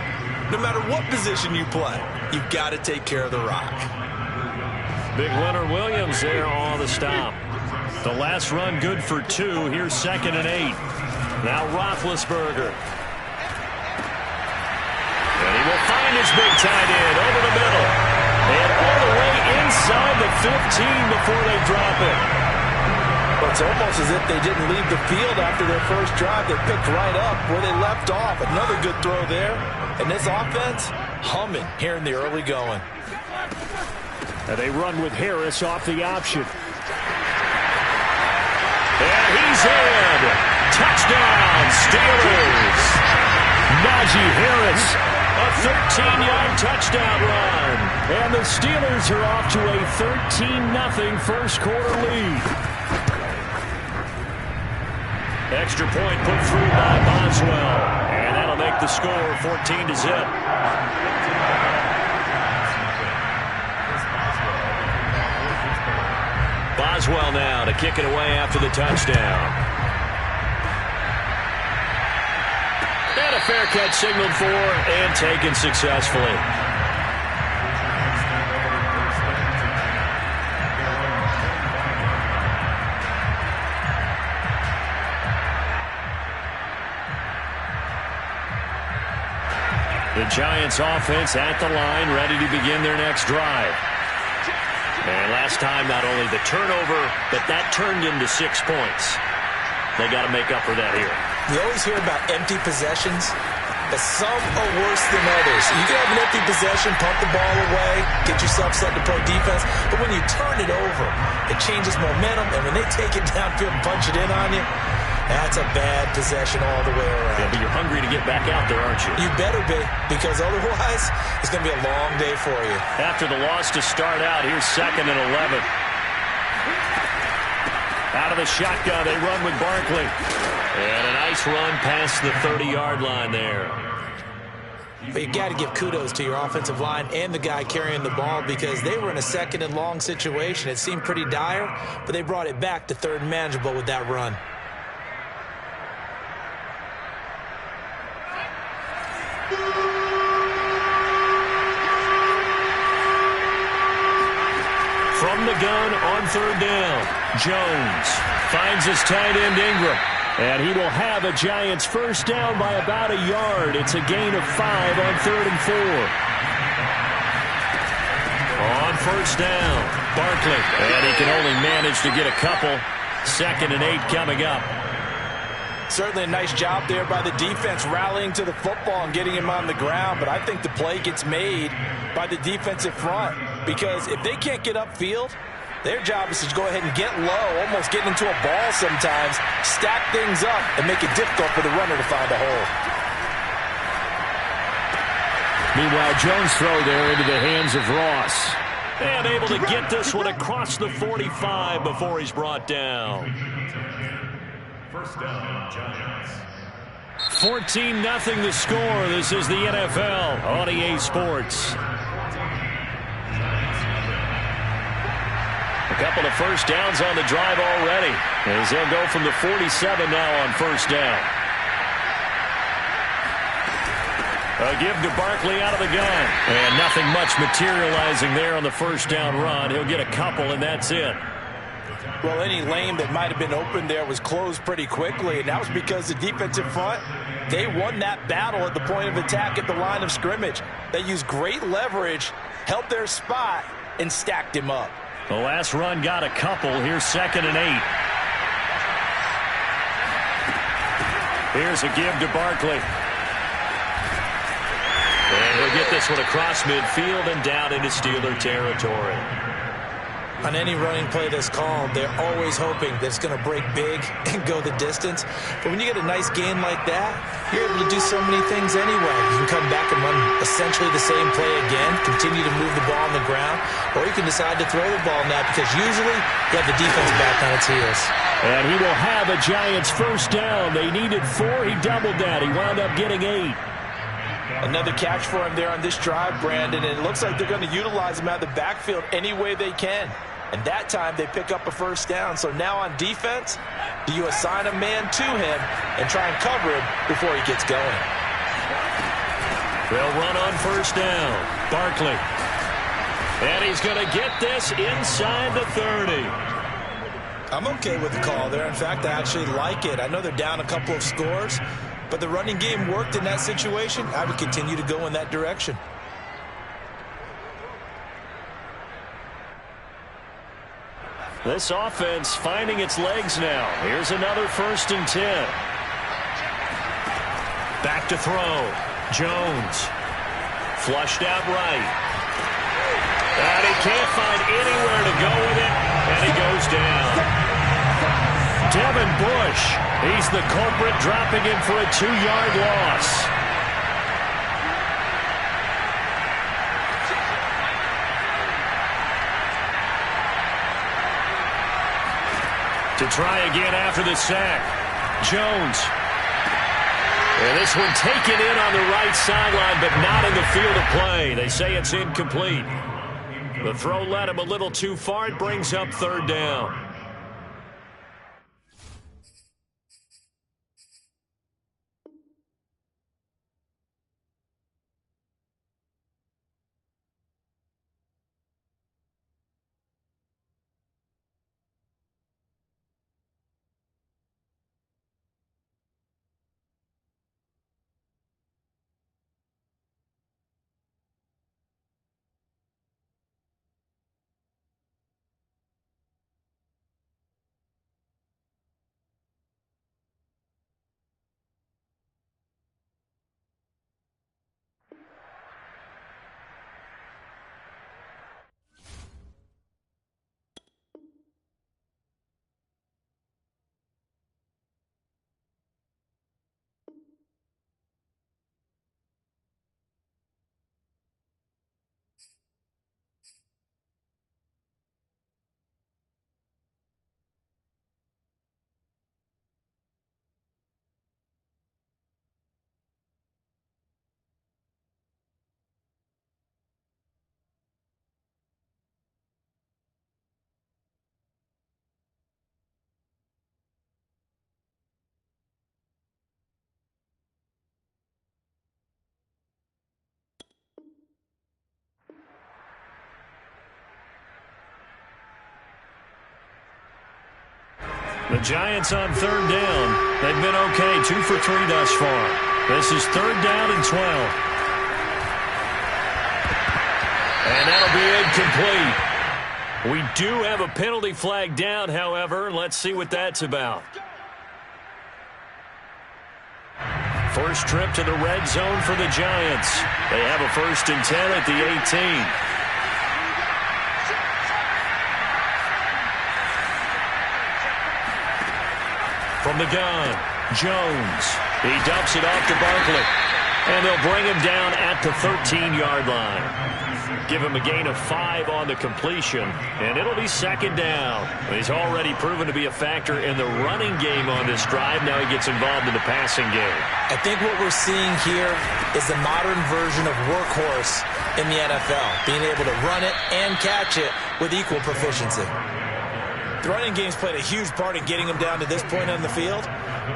no matter what position you play, you've got to take care of the rock. Big Leonard Williams there on the stop. The last run good for 2. Here's 2nd and 8. Now Roethlisberger. And he will find his big tight end over the middle. And all the way inside the 15 before they drop it. Well, it's almost as if they didn't leave the field after their first drive. They picked right up where they left off. Another good throw there. And this offense, humming here in the early going. And they run with Harris off the option. And he's in. Touchdown, Steelers. Najee Harris. A 13-yard touchdown run. And the Steelers are off to a 13-0 first quarter lead. Extra point put through by Boswell. And that'll make the score 14-0. Boswell now to kick it away after the touchdown. And a fair catch signaled for and taken successfully. The Giants offense at the line, ready to begin their next drive. And last time, not only the turnover, but that turned into 6 points. They got to make up for that here. We always hear about empty possessions, but some are worse than others. You can have an empty possession, pump the ball away, get yourself set to play defense, but when you turn it over, it changes momentum, and when they take it downfield and punch it in on you, that's a bad possession all the way around. Yeah, but you're hungry to get back out there, aren't you? You better be, because otherwise, it's going to be a long day for you. After the loss to start out, here's 2nd and 11. Out of the shotgun, they run with Barkley. And a nice run past the 30-yard line there. But you got to give kudos to your offensive line and the guy carrying the ball, because they were in a 2nd and long situation. It seemed pretty dire, but they brought it back to 3rd and manageable with that run. From the gun on 3rd down, Jones finds his tight end Ingram. And he will have a Giants first down by about a yard. It's a gain of 5 on 3rd and 4. On 1st down, Barkley. And he can only manage to get a couple. 2nd and 8 coming up. Certainly a nice job there by the defense rallying to the football and getting him on the ground. But I think the play gets made by the defensive front, because if they can't get upfield, their job is to go ahead and get low, almost getting into a ball sometimes, stack things up, and make it difficult for the runner to find a hole. Meanwhile, Jones' throw there into the hands of Ross. And able to get this one across the 45 before he's brought down. First down, Giants. 14-0 the score. This is the NFL on EA Sports. A couple of first downs on the drive already, as they'll go from the 47 now on 1st down. A give to Barkley out of the gun. And nothing much materializing there on the 1st down run. He'll get a couple, and that's it. Well, any lane that might have been open there was closed pretty quickly, and that was because the defensive front, they won that battle at the point of attack at the line of scrimmage. They used great leverage, held their spot, and stacked him up. The last run got a couple. Here's 2nd and 8. Here's a give to Barkley. And he'll get this one across midfield and down into Steeler territory. On any running play that's called, they're always hoping that it's going to break big and go the distance. But when you get a nice gain like that, you're able to do so many things anyway. You can come back and run essentially the same play again, continue to move the ball on the ground, or you can decide to throw the ball now, because usually you have the defense back on its heels. And he will have a Giants first down. They needed 4. He doubled that. He wound up getting 8. Another catch for him there on this drive, Brandon, and it looks like they're going to utilize him out of the backfield any way they can. And that time they pick up a first down. So now on defense, do you assign a man to him and try and cover him before he gets going? They'll run on 1st down. Barkley. And he's going to get this inside the 30. I'm okay with the call there. In fact, I actually like it. I know they're down a couple of scores, but the running game worked in that situation. I would continue to go in that direction. This offense finding its legs now. Here's another 1st and 10. Back to throw. Jones. Flushed out right. And he can't find anywhere to go with it, and he goes down. Devin Bush, he's the culprit, dropping in for a 2-yard loss. To try again after the sack. Jones. And this one taken in on the right sideline, but not in the field of play. They say it's incomplete. The throw led him a little too far. It brings up 3rd down. The Giants on third down. They've been okay, 2 for 3 thus far. This is third down and 12. And that'll be incomplete. We do have a penalty flag down, however. Let's see what that's about. First trip to the red zone for the Giants. They have a 1st and 10 at the 18. From the gun, Jones. He dumps it off to Barkley. And they'll bring him down at the 13-yard line. Give him a gain of 5 on the completion, and it'll be 2nd down. He's already proven to be a factor in the running game on this drive. Now he gets involved in the passing game. I think what we're seeing here is the modern version of workhorse in the NFL, being able to run it and catch it with equal proficiency. The running game's played a huge part in getting him down to this point on the field.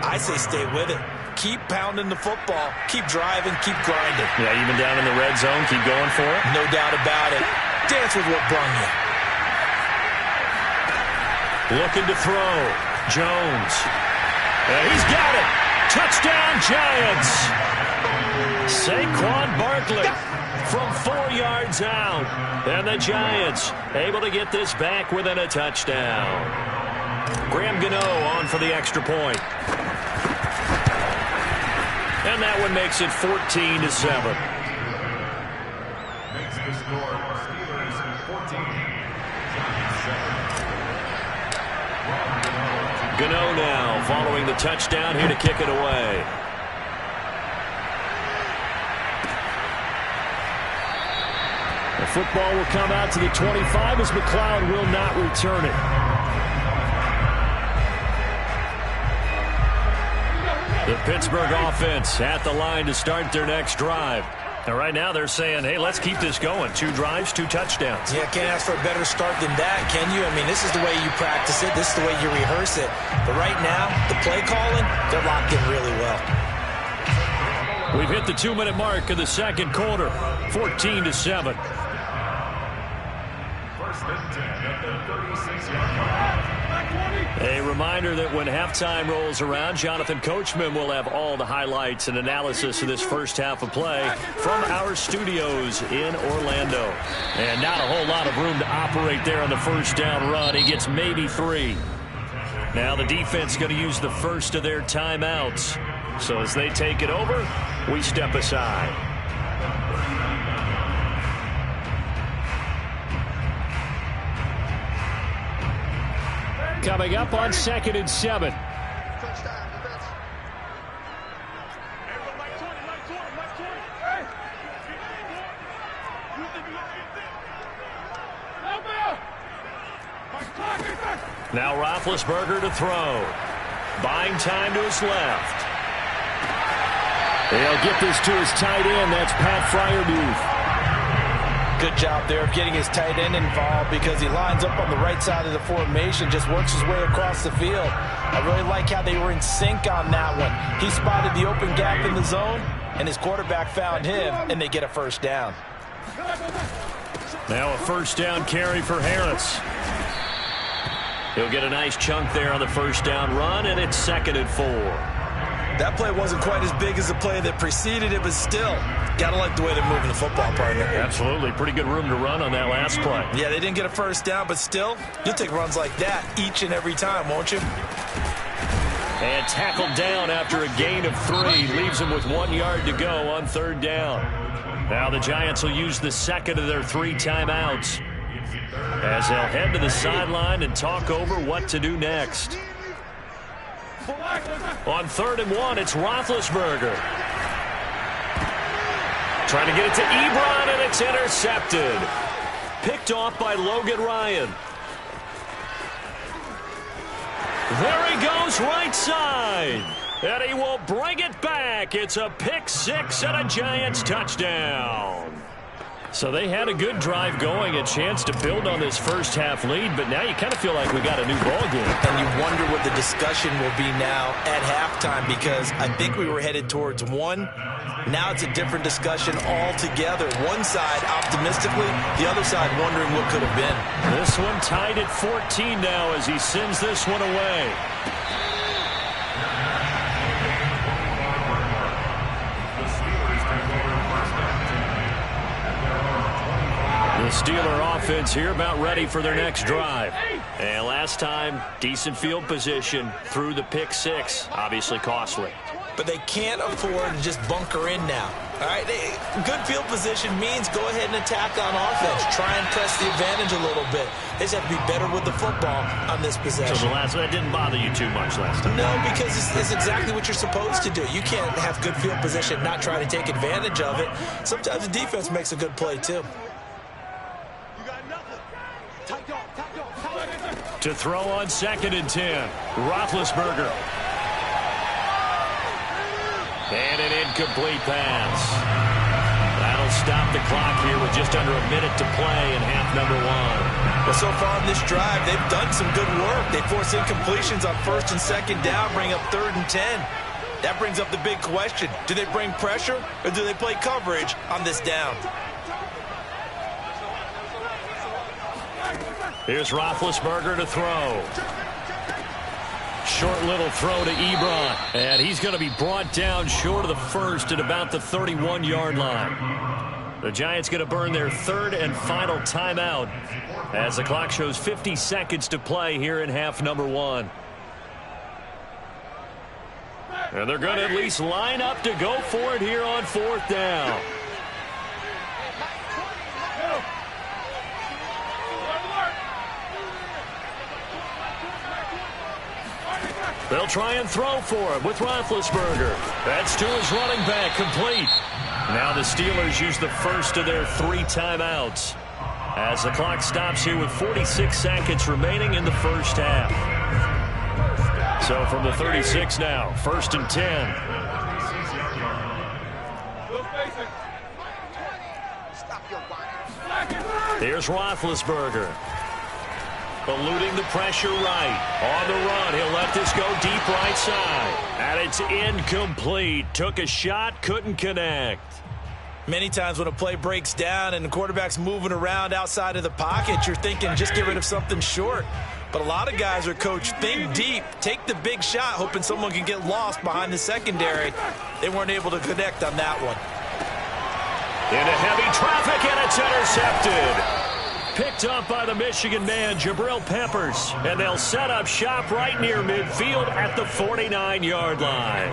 I say stay with it. Keep pounding the football. Keep driving. Keep grinding. Yeah, even down in the red zone, keep going for it. No doubt about it. Dance with what brung you. Looking to throw. Jones. And he's got it. Touchdown, Giants. Saquon Barkley from 4 yards out. And the Giants able to get this back within a touchdown. Graham Gano on for the extra point. And that one makes it 14-7. Makes the score Steelers 14, Giants 7. Gano now following the touchdown here to kick it away. The football will come out to the 25 as McLeod will not return it. The Pittsburgh offense at the line to start their next drive. And right now they're saying, hey, let's keep this going. 2 drives, 2 touchdowns. Yeah, can't ask for a better start than that, can you? I mean, this is the way you practice it. This is the way you rehearse it. But right now, the play calling, they're locked in really well. We've hit the 2-minute mark of the second quarter. 14-7. First and 10 at the 36-yard line. A reminder that when halftime rolls around, Jonathan Coachman will have all the highlights and analysis of this first half of play from our studios in Orlando. And not a whole lot of room to operate there on the first down run. He gets maybe 3. Now the defense going to use the first of their timeouts. So as they take it over, we step aside. Coming up on 2nd and 7. Now Roethlisberger to throw. Buying time to his left. They'll get this to his tight end. That's Pat Freiermuth. Good job there of getting his tight end involved because he lines up on the right side of the formation, just works his way across the field. I really like how they were in sync on that one. He spotted the open gap in the zone, and his quarterback found him, and they get a first down. Now a first down carry for Harris. He'll get a nice chunk there on the first down run, and it's 2nd and 4. That play wasn't quite as big as the play that preceded it, but still, gotta like the way they're moving the football, partner. Absolutely. Pretty good room to run on that last play. Yeah, they didn't get a first down, but still, you'll take runs like that each and every time, won't you? And tackled down after a gain of 3. Leaves him with 1 yard to go on 3rd down. Now the Giants will use the second of their 3 timeouts as they'll head to the sideline and talk over what to do next. On 3rd and 1, it's Roethlisberger. Trying to get it to Ebron, and it's intercepted. Picked off by Logan Ryan. There he goes, right side. And he will bring it back. It's a pick 6 and a Giants touchdown. So they had a good drive going, a chance to build on this first half lead, but now you kind of feel like we got a new ball game. And you wonder what the discussion will be now at halftime, because I think we were headed towards 1 Now it's a different discussion altogether. One side optimistically, the other side wondering what could have been. This one tied at 14 now as he sends this one away. The Steeler offense here about ready for their next drive. And last time, decent field position through the pick six. Obviously costly. But they can't afford to just bunker in now. All right, good field position means go ahead and attack on offense. Try and press the advantage a little bit. They just have to be better with the football on this possession. So that didn't bother you too much last time? No, because it's exactly what you're supposed to do. You can't have good field position and not try to take advantage of it. Sometimes the defense makes a good play, too. To throw on 2nd and 10, Roethlisberger. And an incomplete pass. That'll stop the clock here with just under a minute to play in half number one. Well, so far in this drive, they've done some good work. They force incompletions on 1st and 2nd down, bring up 3rd and 10. That brings up the big question. Do they bring pressure or do they play coverage on this down? Here's Roethlisberger to throw. Short little throw to Ebron. And he's going to be brought down short of the first at about the 31-yard line. The Giants going to burn their 3rd and final timeout as the clock shows 50 seconds to play here in half number one. And they're going to at least line up to go for it here on 4th down. They'll try and throw for it with Roethlisberger. That's to his running back, complete. Now the Steelers use the first of their 3 timeouts as the clock stops here with 46 seconds remaining in the first half. So from the 36 now, 1st and 10. Here's Roethlisberger. Eluding the pressure right. On the run, he'll let this go deep right side. And it's incomplete. Took a shot, couldn't connect. Many times when a play breaks down and the quarterback's moving around outside of the pocket, you're thinking just get rid of something short. But a lot of guys are coached, think deep, take the big shot, hoping someone can get lost behind the secondary. They weren't able to connect on that one. Into heavy traffic, and it's intercepted. Picked up by the Michigan man, Jabril Peppers. And they'll set up shop right near midfield at the 49-yard line.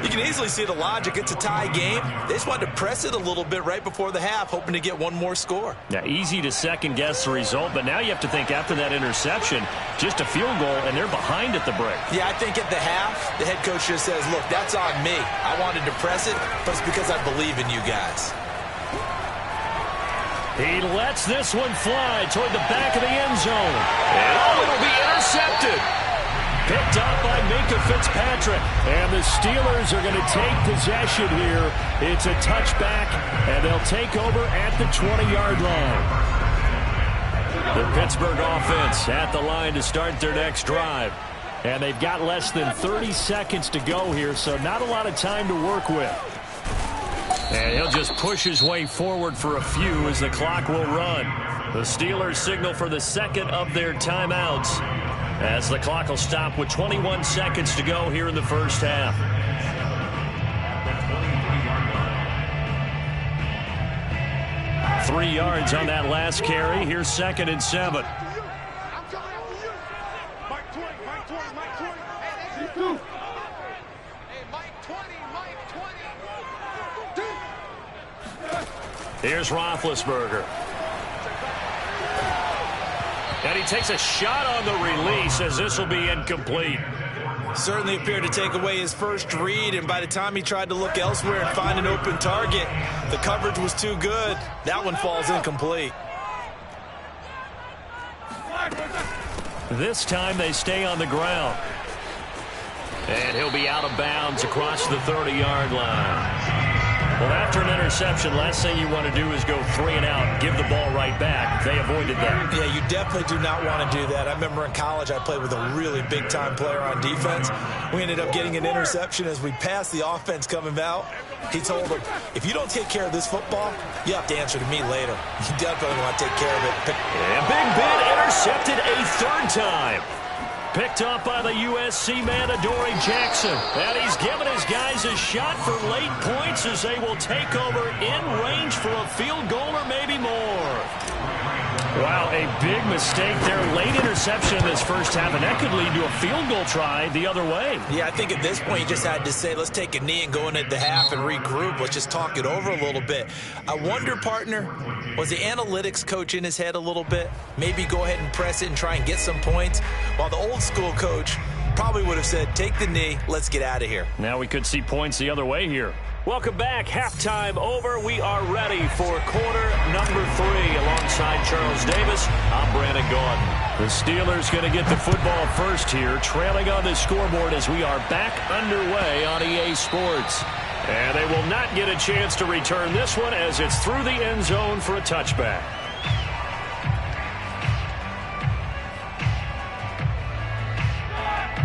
You can easily see the logic. It's a tie game. They just wanted to press it a little bit right before the half, hoping to get one more score. Yeah, easy to second-guess the result, but now you have to think after that interception, just a field goal, and they're behind at the break. Yeah, I think at the half, the head coach just says, look, that's on me. I wanted to press it, but it's because I believe in you guys. He lets this one fly toward the back of the end zone. And it'll be intercepted. Picked up by Minkah Fitzpatrick. And the Steelers are going to take possession here. It's a touchback, and they'll take over at the 20-yard line. The Pittsburgh offense at the line to start their next drive. And they've got less than 30 seconds to go here, so not a lot of time to work with. And he'll just push his way forward for a few as the clock will run. The Steelers signal for the second of their timeouts as the clock will stop with 21 seconds to go here in the first half. 3 yards on that last carry. Here's 2nd and 7. Here's Roethlisberger. And he takes a shot on the release as this will be incomplete. Certainly appeared to take away his first read, and by the time he tried to look elsewhere and find an open target, the coverage was too good. That one falls incomplete. This time they stay on the ground. And he'll be out of bounds across the 30-yard line. Well, after an interception, last thing you want to do is go 3 and out, give the ball right back. They avoided that. Yeah, you definitely do not want to do that. I remember in college I played with a really big-time player on defense. We ended up getting an interception as we passed the offense coming out. He told him, if you don't take care of this football, you have to answer to me later. You definitely want to take care of it. And Big Ben intercepted a 3rd time. Picked up by the USC man, Adoree Jackson. And he's given his guys a shot for late points as they will take over in range for a field goal or maybe more. Wow, a big mistake there. Late interception in this first half, and that could lead to a field goal try the other way. Yeah, I think at this point you just had to say, let's take a knee and go into the half and regroup. Let's just talk it over a little bit. I wonder, partner, was the analytics coach in his head a little bit? Maybe go ahead and press it and try and get some points, while the old school coach probably would have said, take the knee, let's get out of here. Now we could see points the other way here. Welcome back. Halftime over. We are ready for quarter number 3. Alongside Charles Davis, I'm Brandon Gaudin. The Steelers going to get the football first here, trailing on the scoreboard as we are back underway on EA Sports. And they will not get a chance to return this one as it's through the end zone for a touchback.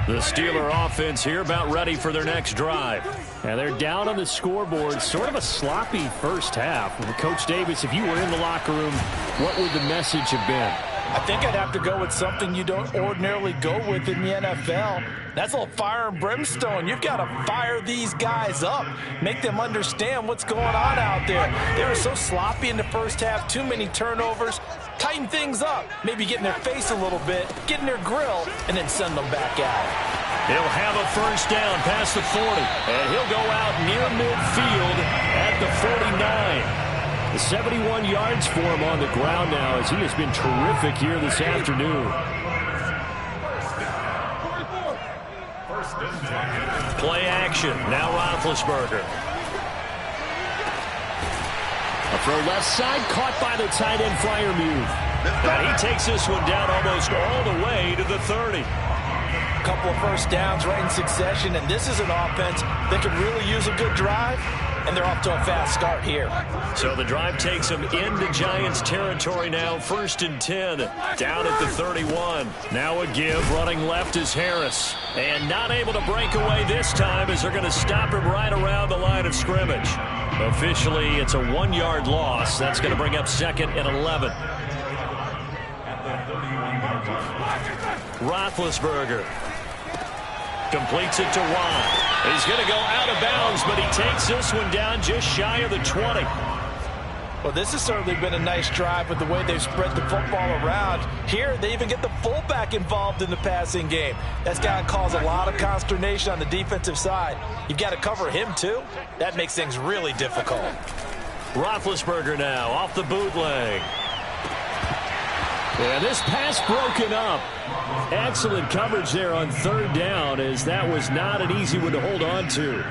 The Steeler offense here about ready for their next drive. And they're down on the scoreboard. Sort of a sloppy first half. Coach Davis, if you were in the locker room, what would the message have been? I think I'd have to go with something you don't ordinarily go with in the NFL. That's a little fire and brimstone. You've got to fire these guys up. Make them understand what's going on out there. They were so sloppy in the first half. Too many turnovers. Tighten things up. Maybe get in their face a little bit. Get in their grill. And then send them back out. He'll have a first down past the 40. And he'll go out near midfield at the 49. 71 yards for him on the ground now as he has been terrific here this afternoon. Play action. Now Roethlisberger. A throw left side, caught by the tight end Freiermuth. And he takes this one down almost all the way to the 30. A couple of first downs right in succession, and this is an offense that could really use a good drive, and they're off to a fast start here. So the drive takes them into Giants territory now, 1st and 10, down at the 31. Now a give, running left is Harris. And not able to break away this time as they're going to stop him right around the line of scrimmage. Officially, it's a 1-yard loss. That's going to bring up 2nd and 11. Roethlisberger completes it to Watt. He's going to go out of bounds, but he takes this one down just shy of the 20. Well, this has certainly been a nice drive with the way they've spread the football around. Here, they even get the fullback involved in the passing game. That's got to cause a lot of consternation on the defensive side. You've got to cover him, too. That makes things really difficult. Roethlisberger now off the bootleg. And this pass broken up. Excellent coverage there on 3rd down, as that was not an easy one to hold on to.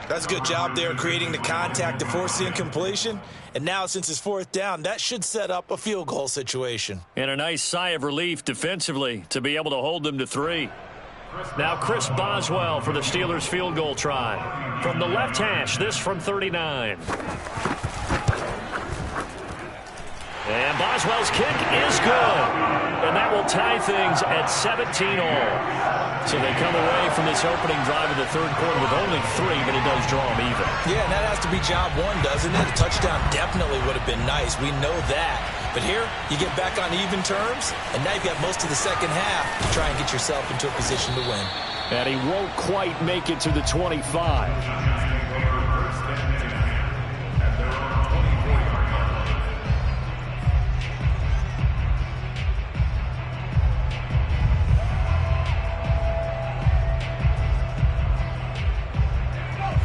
That's a good job there creating the contact to force the incompletion. And now, since it's 4th down, that should set up a field goal situation. And a nice sigh of relief defensively to be able to hold them to 3. Now Chris Boswell for the Steelers field goal try. From the left hash, this from 39. And Boswell's kick is good. And that will tie things at 17-all. So they come away from this opening drive of the 3rd quarter with only 3, but it does draw them even. Yeah, and that has to be job 1, doesn't it? A touchdown definitely would have been nice. We know that. But here, you get back on even terms, and now you've got most of the second half to try and get yourself into a position to win. And he won't quite make it to the 25.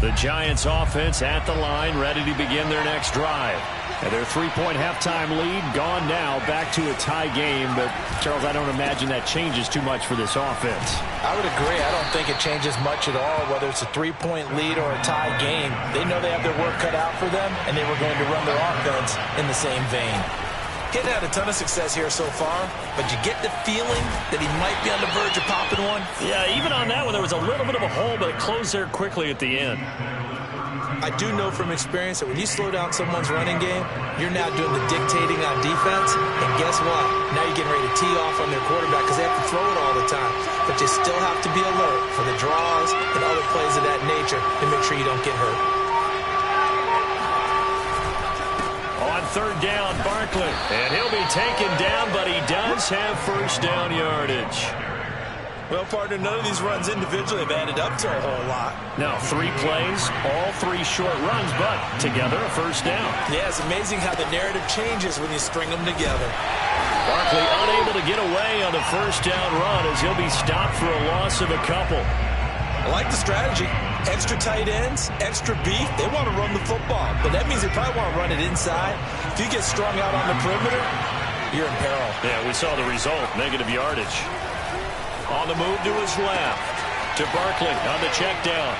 The Giants offense at the line, ready to begin their next drive. And their 3-point halftime lead gone now, back to a tie game. But, Charles, I don't imagine that changes too much for this offense. I would agree. I don't think it changes much at all, whether it's a 3-point lead or a tie game. They know they have their work cut out for them, and they were going to run their offense in the same vein. Hitting had a ton of success here so far, but you get the feeling that he might be on the verge of popping one. Yeah, even on that one, there was a little bit of a hole, but it closed there quickly at the end. I do know from experience that when you slow down someone's running game, you're now doing the dictating on defense. And guess what? Now you're getting ready to tee off on their quarterback because they have to throw it all the time. But you still have to be alert for the draws and other plays of that nature to make sure you don't get hurt. On third down, Barkley. And he'll be taken down, but he does have first down yardage. Well, partner, none of these runs individually have added up to a whole lot. Now, 3 plays, all 3 short runs, but together a first down. Yeah, it's amazing how the narrative changes when you string them together. Barkley unable to get away on the first down run as he'll be stopped for a loss of a couple. I like the strategy. Extra tight ends, extra beef. They want to run the football, but that means they probably want to run it inside. If you get strung out on the perimeter, you're in peril. Yeah, we saw the result, negative yardage. On the move to his left, to Barkley on the check down.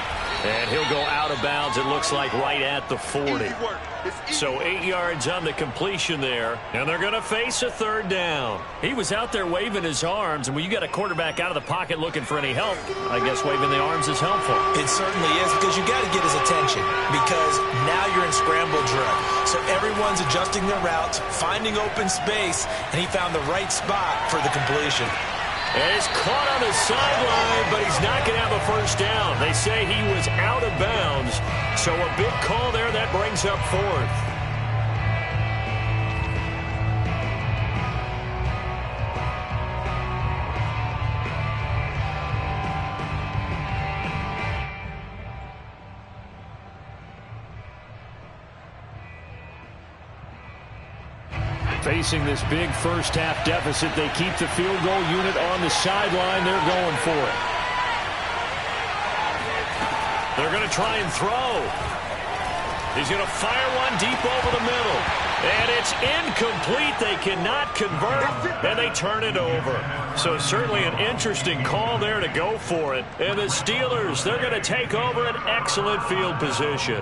And he'll go out of bounds, it looks like, right at the 40. So 8 yards on the completion there, and they're going to face a third down. He was out there waving his arms, and when you got a quarterback out of the pocket looking for any help, I guess waving the arms is helpful. It certainly is, because you got to get his attention, because now you're in scramble drill. So everyone's adjusting their routes, finding open space, and he found the right spot for the completion. And he's caught on the sideline, but he's not going to have a first down. They say he was out of bounds, so a big call there that brings up fourth. Facing this big first-half deficit, they keep the field goal unit on the sideline. They're going for it. They're going to try and throw. He's going to fire one deep over the middle. And it's incomplete. They cannot convert, and they turn it over. So certainly an interesting call there to go for it. And the Steelers, they're going to take over an excellent field position.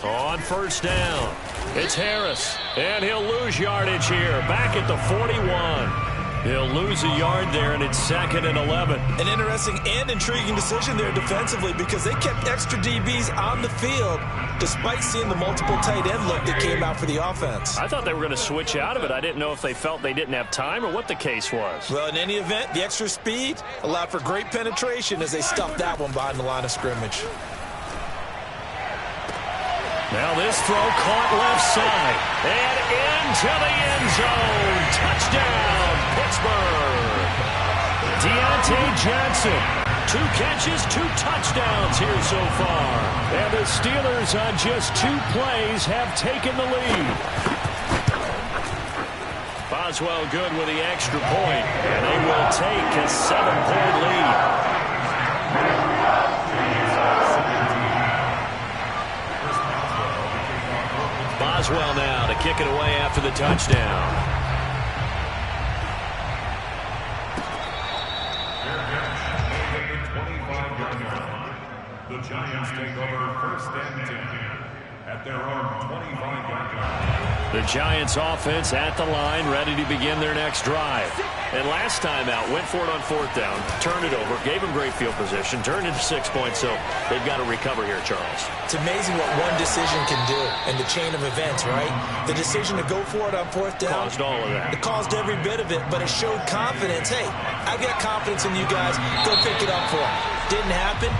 On first down, it's Harris, and he'll lose yardage here, back at the 41. He'll lose a yard there, and it's 2nd and 11. An interesting and intriguing decision there defensively, because they kept extra DBs on the field despite seeing the multiple tight end look that came out for the offense. I thought they were going to switch out of it. I didn't know if they felt they didn't have time or what the case was. Well, in any event, the extra speed allowed for great penetration as they stuffed that one behind the line of scrimmage. Now this throw caught left side and into the end zone. Touchdown, Pittsburgh. Deontay Johnson, 2 catches, 2 touchdowns here so far. And the Steelers on just 2 plays have taken the lead. Boswell good with the extra point, and they will take a 7-point lead. Boswell now to kick it away after the touchdown. The Giants take over 1st and 10 at their own 25-yard line. The Giants offense at the line, ready to begin their next drive. And last time out, went for it on 4th down, turned it over, gave them great field position, turned into 6 points, so they've got to recover here, Charles. It's amazing what one decision can do in the chain of events, right? The decision to go for it on 4th down. Caused all of that. It caused every bit of it, but it showed confidence. Hey, I've got confidence in you guys. Go pick it up for them. Didn't happen.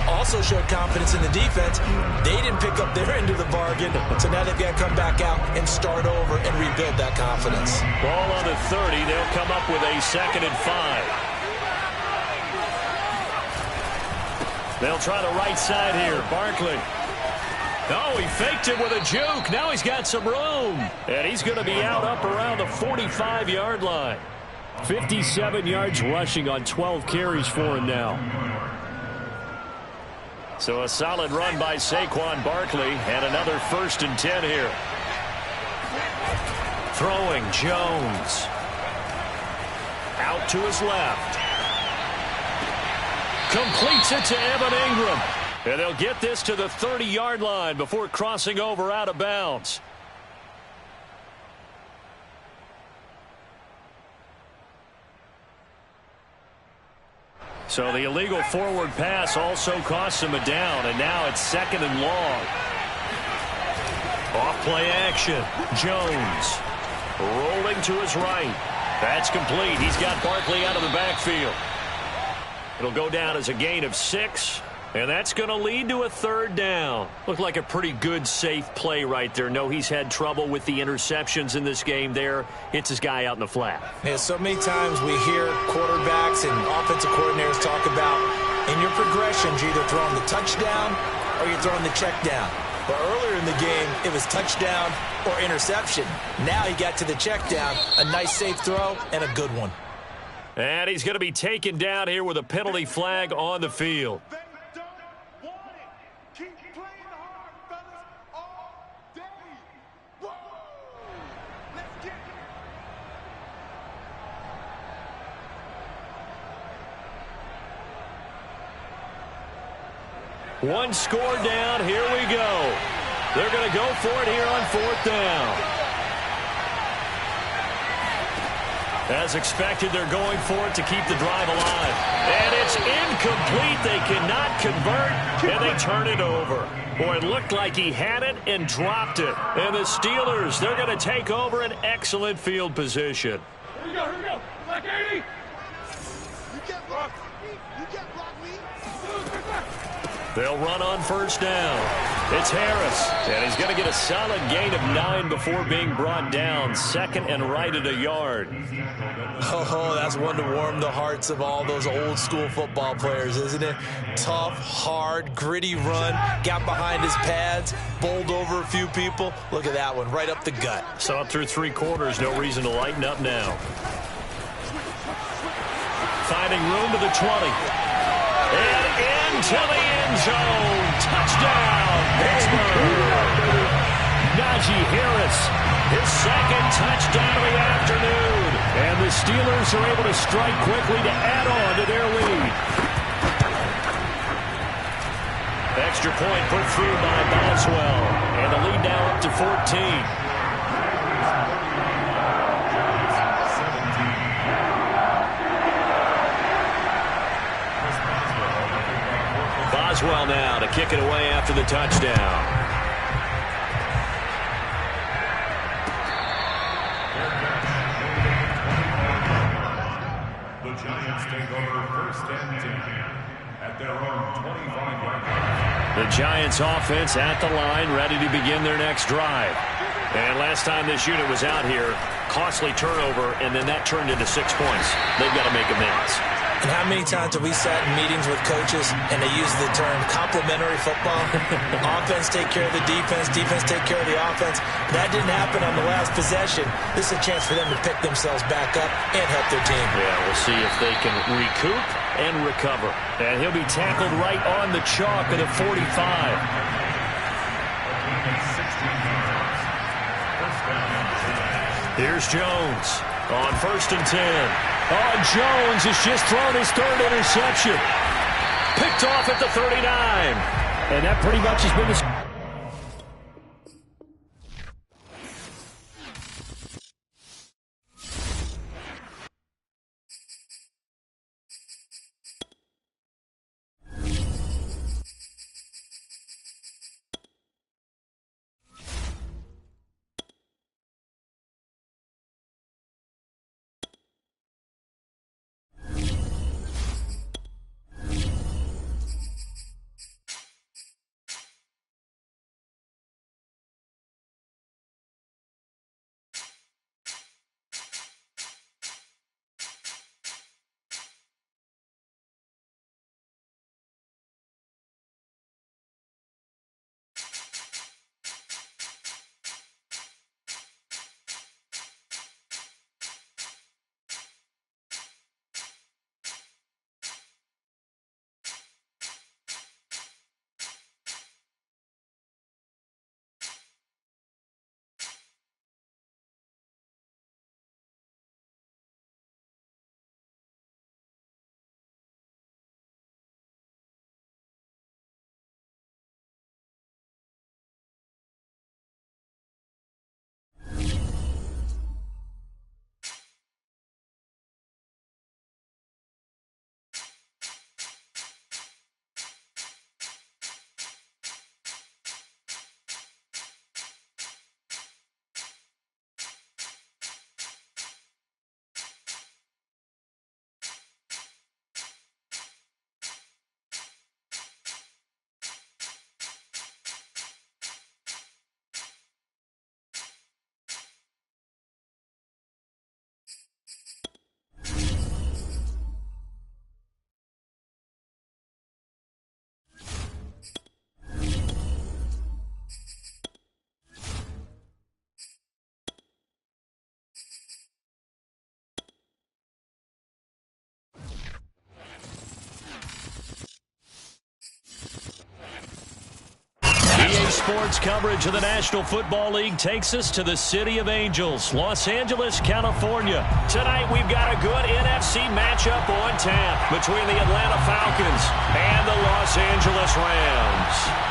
Also showed confidence in the defense. They didn't pick up their end of the bargain, so now they've got to come back out and start over and rebuild that confidence. Ball on the 30. They'll come up with a 2nd and 5. They'll try the right side here. Barkley. Oh, he faked it with a juke. Now he's got some room. And he's going to be out up around the 45-yard line. 57 yards rushing on 12 carries for him now. So a solid run by Saquon Barkley, and another 1st and 10 here. Throwing Jones. Out to his left. Completes it to Evan Ingram. And they'll get this to the 30-yard line before crossing over out of bounds. So the illegal forward pass also costs him a down, and now it's 2nd and long. Off play action. Jones rolling to his right. That's complete. He's got Barkley out of the backfield. It'll go down as a gain of 6, and that's going to lead to a 3rd down. Looked like a pretty good, safe play right there. No, he's had trouble with the interceptions in this game there. Hits his guy out in the flat. Yeah, so many times we hear quarterbacks and offensive coordinators talk about in your progressions, you're either throwing the touchdown or you're throwing the check down. But earlier in the game, it was touchdown or interception. Now he got to the check down, a nice safe throw, and a good one. And he's going to be taken down here with a penalty flag on the field. They don't want it. Keep playing hard, fellas, all day. Woo! Let's get it. One score down. Here we go. They're going to go for it here on 4th down. As expected, they're going for it to keep the drive alive. And it's incomplete. They cannot convert, and they turn it over. Boy, it looked like he had it and dropped it. And the Steelers, they're going to take over an excellent field position. Here we go. Black 80. You can't block me. You can't block me. They'll run on 1st down. It's Harris, and he's going to get a solid gain of 9 before being brought down. 2nd and right at a yard. Oh, that's one to warm the hearts of all those old school football players, isn't it? Tough, hard, gritty run, got behind his pads, bowled over a few people. Look at that one, right up the gut. So up through 3 quarters, no reason to lighten up now. Finding room to the 20. And into the end zone. Touchdown, Pittsburgh. Najee Harris, his 2nd touchdown of the afternoon. And the Steelers are able to strike quickly to add on to their lead. Extra point put through by Boswell. And the lead now up to 14. Boswell now to kick it away after the touchdown. The Giants take over 1st and 10 at their own 25-yard line. The Giants offense at the line, ready to begin their next drive. And last time this unit was out here, costly turnover, and then that turned into 6 points. They've got to make amends. And how many times have we sat in meetings with coaches and they use the term complementary football? Offense take care of the defense, defense take care of the offense. That didn't happen on the last possession. This is a chance for them to pick themselves back up and help their team. Yeah, we'll see if they can recoup and recover. And he'll be tackled right on the chalk of the 45. Here's Jones on 1st and 10. Oh, Jones has just thrown his 3rd interception. Picked off at the 39. And that pretty much has been the... Sports coverage of the National Football League takes us to the City of Angels, Los Angeles, California. Tonight we've got a good NFC matchup on tap between the Atlanta Falcons and the Los Angeles Rams.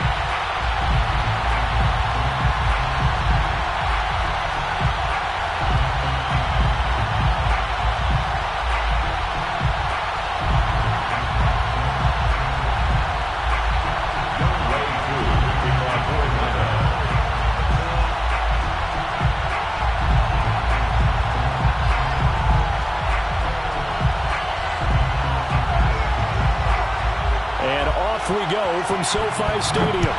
We go from SoFi Stadium.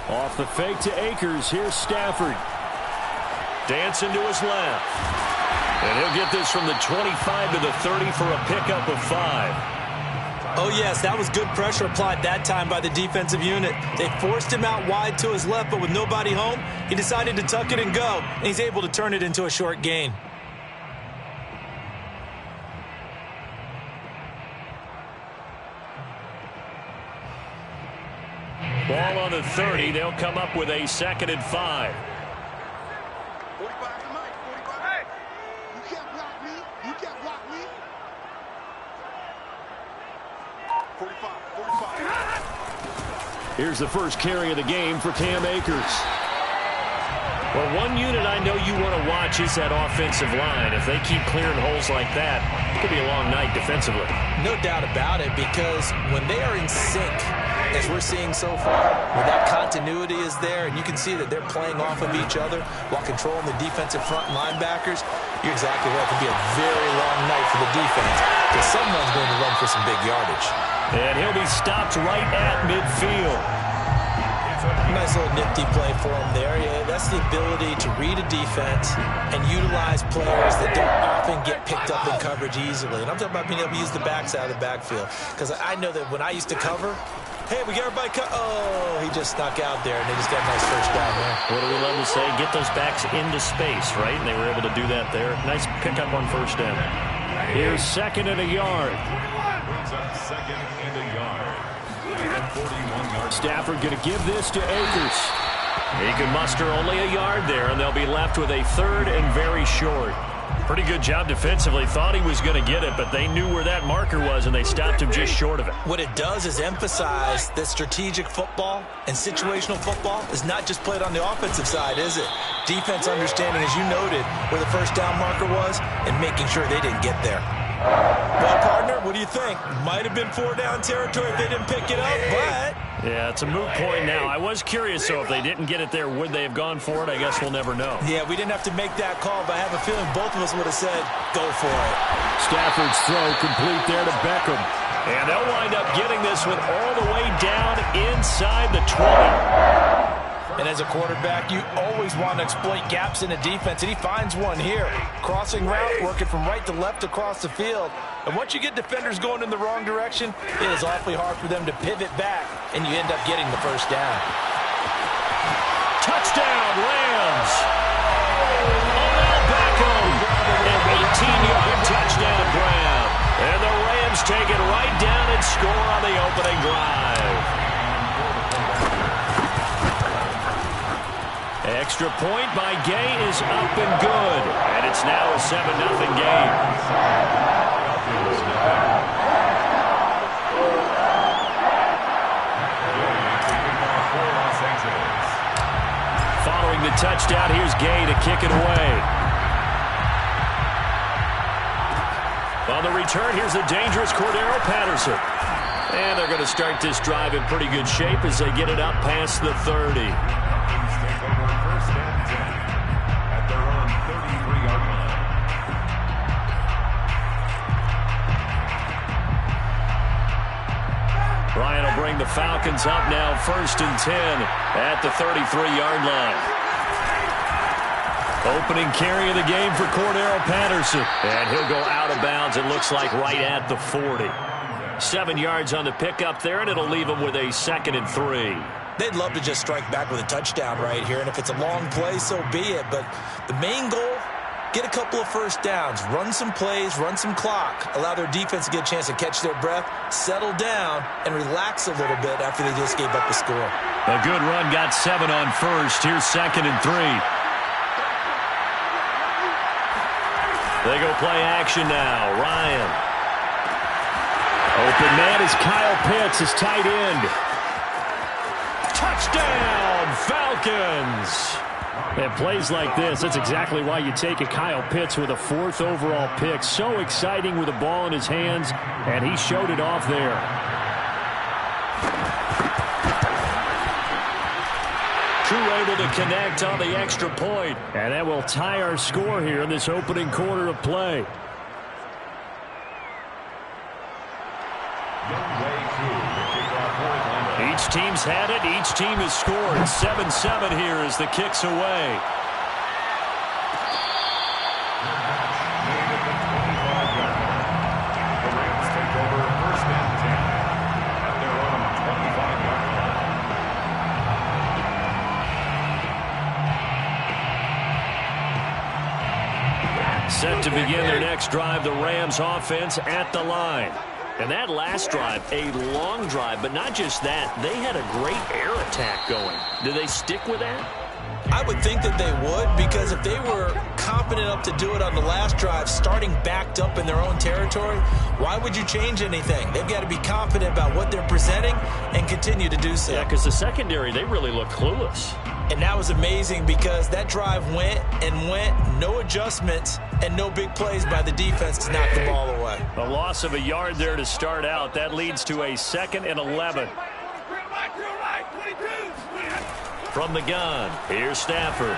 Off the fake to Akers. Here's Stafford. Dancing to his left. And he'll get this from the 25 to the 30 for a pickup of 5. Oh, yes, that was good pressure applied that time by the defensive unit. They forced him out wide to his left, but with nobody home, he decided to tuck it and go, and he's able to turn it into a short gain. Ball on the 30. They'll come up with a 2nd and 5. 45 tonight, 45. Hey, you can't block me. You can't block me. 45, 45. Here's the first carry of the game for Cam Akers. Well, one unit I know you want to watch is that offensive line. If they keep clearing holes like that, it could be a long night defensively. No doubt about it, because when they are in sync, as we're seeing so far, where that continuity is there, and you can see that they're playing off of each other while controlling the defensive front linebackers, you're exactly right. It could be a very long night for the defense, because someone's going to run for some big yardage. And he'll be stopped right at midfield. Nice little nifty play for him there. Yeah, that's the ability to read a defense and utilize players that don't often get picked up in coverage easily. And I'm talking about being able to use the backside of the backfield, because I know that when I used to cover, hey, we got everybody cut. Oh, he just snuck out there, and they just got a nice first down there. What do we love to say? Get those backs into space, right? And they were able to do that there. Nice pickup on first down. Here's second and a yard. Brings up second and a yard. And 41 Stafford going to give this to Akers. He can muster only a yard there, and they'll be left with a third and very short. Pretty good job defensively. Thought he was going to get it, but they knew where that marker was, and they stopped him just short of it. What it does is emphasize that strategic football and situational football is not just played on the offensive side, is it? Defense understanding, as you noted, where the first down marker was and making sure they didn't get there. Well, partner, what do you think? Might have been 4-down territory if they didn't pick it up, but... Yeah, it's a moot point now. I was curious, so if they didn't get it there, would they have gone for it? I guess we'll never know. Yeah, we didn't have to make that call, but I have a feeling both of us would have said, go for it. Stafford's throw complete there to Beckham. And they'll wind up getting this one all the way down inside the 20. And as a quarterback, you always want to exploit gaps in a defense, and he finds one here. Crossing route, working from right to left across the field. And once you get defenders going in the wrong direction, it is awfully hard for them to pivot back, and you end up getting the first down. Touchdown, Rams! Odell Beckham, an 18-yard touchdown grab. And the Rams take it right down and score on the opening drive. Extra point by Gay is up and good. And it's now a 7-0 game. Following the touchdown, here's Gay to kick it away. On the return, here's the dangerous Cordero Patterson. And they're going to start this drive in pretty good shape as they get it up past the 30. Ryan will bring the Falcons up now, 1st and 10 at the 33-yard line. Opening carry of the game for Cordero Patterson. And he'll go out of bounds, it looks like, right at the 40. 7 yards on the pickup there, and it'll leave him with a 2nd and 3. They'd love to just strike back with a touchdown right here, and if it's a long play, so be it. But the main goal, get a couple of first downs, run some plays, run some clock, allow their defense to get a chance to catch their breath, settle down, and relax a little bit after they just gave up the score. A good run, got 7 on first. Here's 2nd and 3. They go play action now. Ryan. Open man is Kyle Pitts, his tight end. Touchdown, Falcons! And plays like this, that's exactly why you take a Kyle Pitts with a 4th overall pick. So exciting with the ball in his hands, and he showed it off there. True able to connect on the extra point. And that will tie our score here in this opening quarter of play. Each team's had it. Each team has scored. 7-7 here as the kick's away. The Rams take over 1st and 10 at their own 25-yard line. Set to begin their next drive, the Rams offense at the line. And that last drive, a long drive, but not just that. They had a great air attack going. Do they stick with that? I would think that they would, because if they were confident enough to do it on the last drive, starting backed up in their own territory, why would you change anything? They've got to be confident about what they're presenting and continue to do so. Yeah, because the secondary, they really look clueless. And that was amazing because that drive went and went, no adjustments, and no big plays by the defense to knock the ball away. A loss of a yard there to start out. That leads to a 2nd and 11. From the gun, here's Stafford.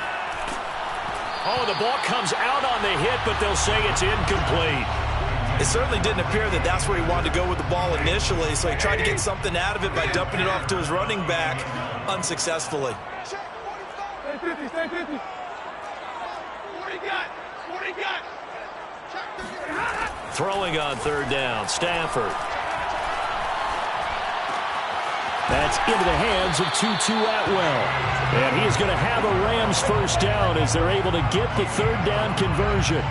Oh, the ball comes out on the hit, but they'll say it's incomplete. It certainly didn't appear that that's where he wanted to go with the ball initially, so he tried to get something out of it by dumping it off to his running back unsuccessfully. Stay 50, stay 50. 40 got, 40 got. Throwing on 3rd down, Stafford. That's into the hands of Tutu Atwell. And he is going to have a Rams 1st down as they're able to get the 3rd down conversion.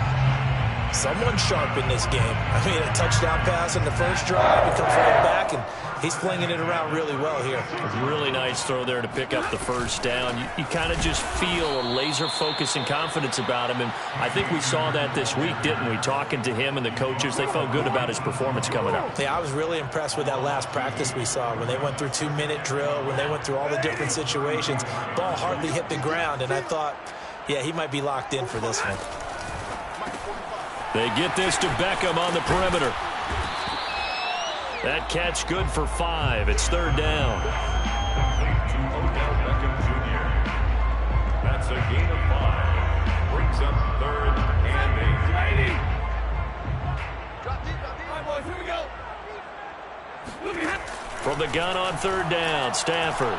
someone sharp in this game. I mean, a touchdown pass in the first drive. He comes right back, and he's flinging it around really well here. Really nice throw there to pick up the first down. You kind of just feel a laser focus and confidence about him, and I think we saw that this week, didn't we? Talking to him and the coaches, they felt good about his performance coming up. Yeah, I was really impressed with that last practice we saw when they went through 2-minute drill, when they went through all the different situations. Ball hardly hit the ground, and I thought, yeah, he might be locked in for this one. They get this to Beckham on the perimeter. That catch good for 5. It's third down. Complete to Odell Beckham Jr. That's a gain of 5. Brings up third and 8. Drop deep, drop deep. All right, boys, here we go. From the gun on third down, Stafford.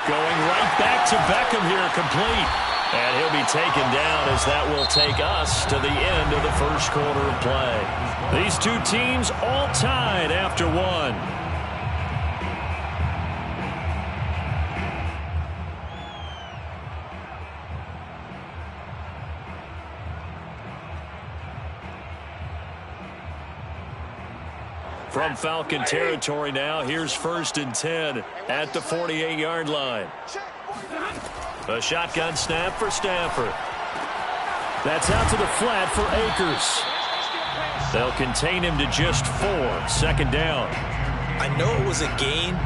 Going right back to Beckham here, complete. And he'll be taken down as that will take us to the end of the first quarter of play. These two teams all tied after one. From Falcon territory now, here's 1st and 10 at the 48-yard line. A shotgun snap for Stafford. That's out to the flat for Akers. They'll contain him to just 4. Second down. I know it was a gain,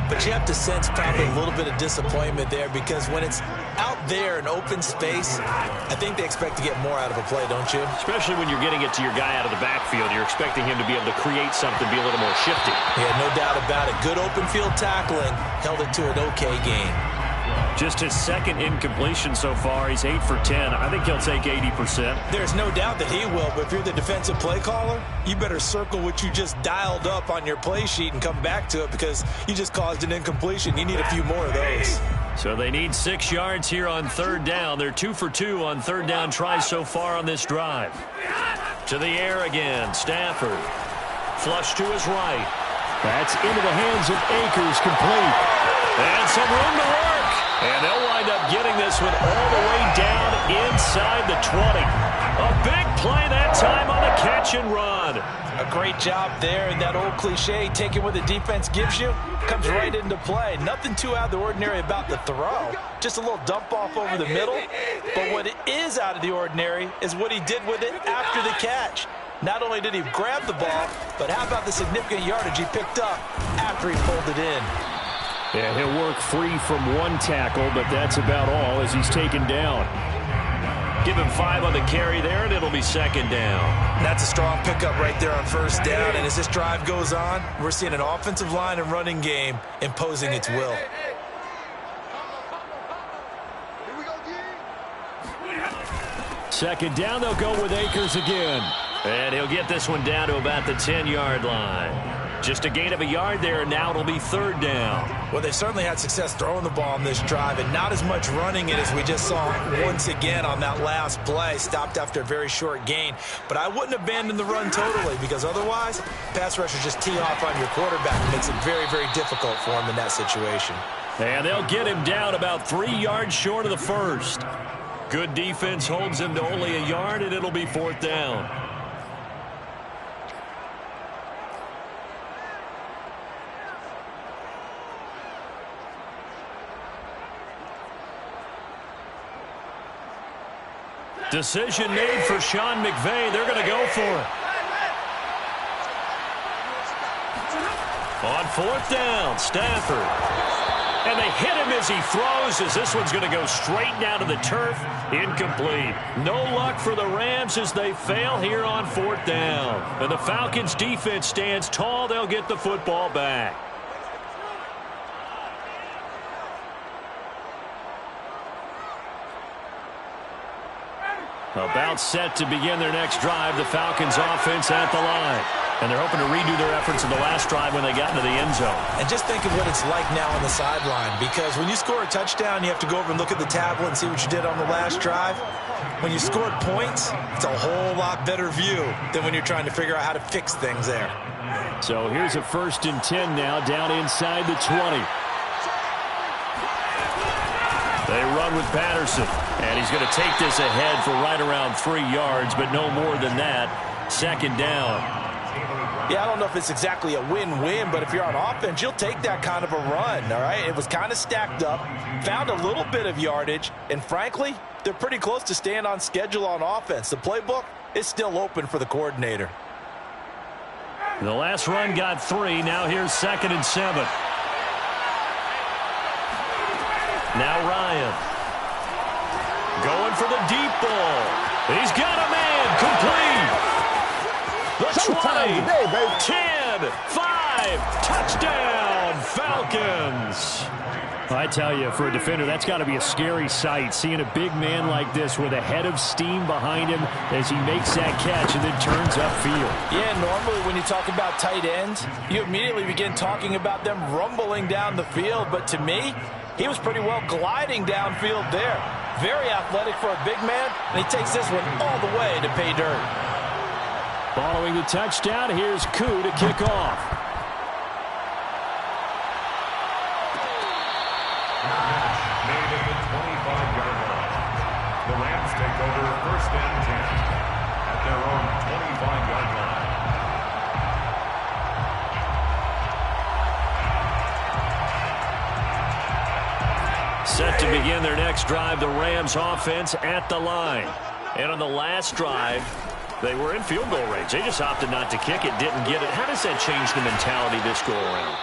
but you have to sense probably a little bit of disappointment there because when it's out there in open space, I think they expect to get more out of a play, don't you? Especially when you're getting it to your guy out of the backfield. You're expecting him to be able to create something, be a little more shifty. Yeah, no doubt about it. Good open field tackling. Held it to an okay gain. Just his second incompletion so far. He's 8 for 10. I think he'll take 80%. There's no doubt that he will, but if you're the defensive play caller, you better circle what you just dialed up on your play sheet and come back to it because you just caused an incompletion. You need a few more of those. So they need 6 yards here on third down. They're 2 for 2 on third down tries so far on this drive. To the air again, Stafford. Flush to his right. That's into the hands of Akers, complete. And some room to work. And they'll wind up getting this one all the way down inside the 20. A big play that time on the catch and run. A great job there, and that old cliche, taking what the defense gives you, comes right into play. Nothing too out of the ordinary about the throw. Just a little dump off over the middle. But what is out of the ordinary is what he did with it after the catch. Not only did he grab the ball, but how about the significant yardage he picked up after he pulled it in. Yeah, he'll work free from one tackle, but that's about all as he's taken down. Give him 5 on the carry there, and it'll be second down. That's a strong pickup right there on first down, and as this drive goes on, we're seeing an offensive line and running game imposing its will. Here we go, D. Second down, they'll go with Akers again. And he'll get this one down to about the 10-yard line. Just a gain of a yard there, and now it'll be third down. Well, they certainly had success throwing the ball on this drive, and not as much running it as we just saw once again on that last play. Stopped after a very short gain. But I wouldn't abandon the run totally, because otherwise, pass rushers just tee off on your quarterback. It makes it very, very difficult for him in that situation. And they'll get him down about 3 yards short of the first. Good defense holds him to only a yard, and it'll be fourth down. Decision made for Sean McVay. They're going to go for it. On fourth down, Stafford. And they hit him as he throws, as this one's going to go straight down to the turf. Incomplete. No luck for the Rams as they fail here on fourth down. And the Falcons' defense stands tall. They'll get the football back. About set to begin their next drive. The Falcons offense at the line. And they're hoping to redo their efforts in the last drive when they got into the end zone. And just think of what it's like now on the sideline, because when you score a touchdown, you have to go over and look at the tablet and see what you did on the last drive. When you scored points, it's a whole lot better view than when you're trying to figure out how to fix things there. So here's a 1st and 10 now, down inside the 20. They run with Patterson. And he's going to take this ahead for right around 3 yards, but no more than that. Second down. Yeah, I don't know if it's exactly a win-win, but if you're on offense, you'll take that kind of a run, all right? It was kind of stacked up, found a little bit of yardage, and frankly, they're pretty close to staying on schedule on offense. The playbook is still open for the coordinator. The last run got 3. Now here's 2nd and 7. Now Ryan. Going for the deep ball. He's got a man complete. The 20, 10, 5, touchdown, Falcons. I tell you, for a defender, that's got to be a scary sight, seeing a big man like this with a head of steam behind him as he makes that catch and then turns upfield. Yeah, normally when you talk about tight ends, you immediately begin talking about them rumbling down the field, but to me, he was pretty well gliding downfield there. Very athletic for a big man, and he takes this one all the way to pay dirt. Following the touchdown, here's Koo to kick off. Made at the 25-yard line. The Rams take over 1st and 10 at their own 25-yard line. Set to begin their next drive, the Rams offense at the line. And on the last drive, they were in field goal range. They just opted not to kick it, didn't get it. How does that change the mentality this go around?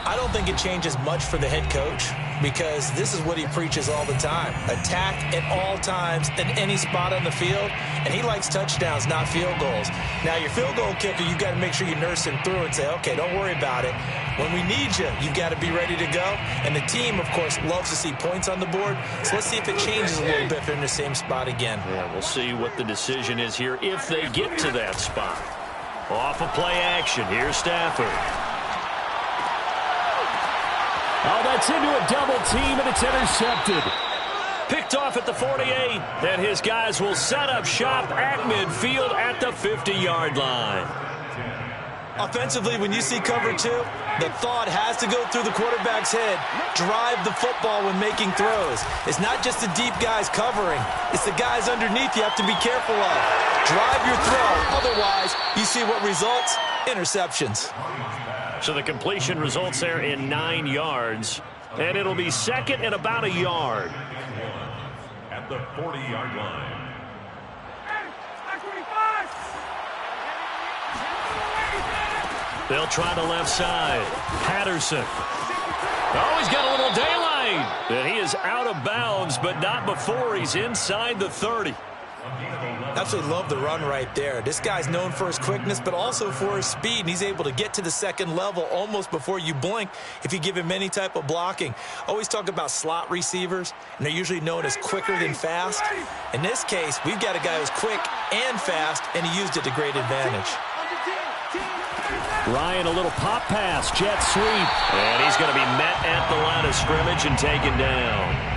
I don't think it changes much for the head coach because this is what he preaches all the time. Attack at all times in any spot on the field, and he likes touchdowns, not field goals. Now, your field goal kicker, you've got to make sure you nurse him through and say, okay, don't worry about it. When we need you, you've got to be ready to go. And the team, of course, loves to see points on the board. So let's see if it changes a little bit if they're in the same spot again. Yeah, we'll see what the decision is here if they get to that spot. Off of play action, here's Stafford. Oh, that's into a double team, and it's intercepted. Picked off at the 48, and his guys will set up shop at midfield at the 50-yard line. Offensively, when you see cover 2, the thought has to go through the quarterback's head. Drive the football when making throws. It's not just the deep guys covering. It's the guys underneath you have to be careful of. Drive your throw. Otherwise, you see what results? Interceptions. So the completion results there in 9 yards, and it'll be 2nd and about a yard. At the 40-yard line. They'll try the left side. Patterson. Oh, he's got a little daylight. And he is out of bounds, but not before he's inside the 30. Absolutely love the run right there. This guy's known for his quickness, but also for his speed, and he's able to get to the 2nd level almost before you blink if you give him any type of blocking. Always talk about slot receivers, and they're usually known as quicker than fast. In this case, we've got a guy who's quick and fast, and he used it to great advantage. Ryan, a little pop pass, jet sweep. And he's going to be met at the line of scrimmage and taken down.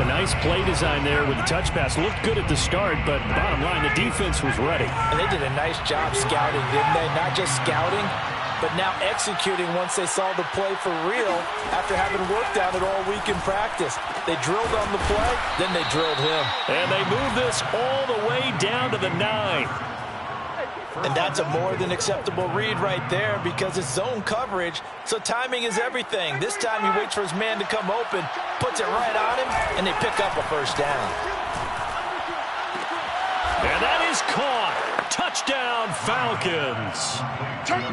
A nice play design there with the touch pass. Looked good at the start, but bottom line, the defense was ready. And they did a nice job scouting, didn't they? Not just scouting, but now executing once they saw the play for real after having worked on it all week in practice. They drilled on the play, then they drilled him. And they move this all the way down to the 9. And that's a more than acceptable read right there because it's zone coverage, so timing is everything. This time he waits for his man to come open, puts it right on him, and they pick up a 1st down. And that is caught. Touchdown, Falcons.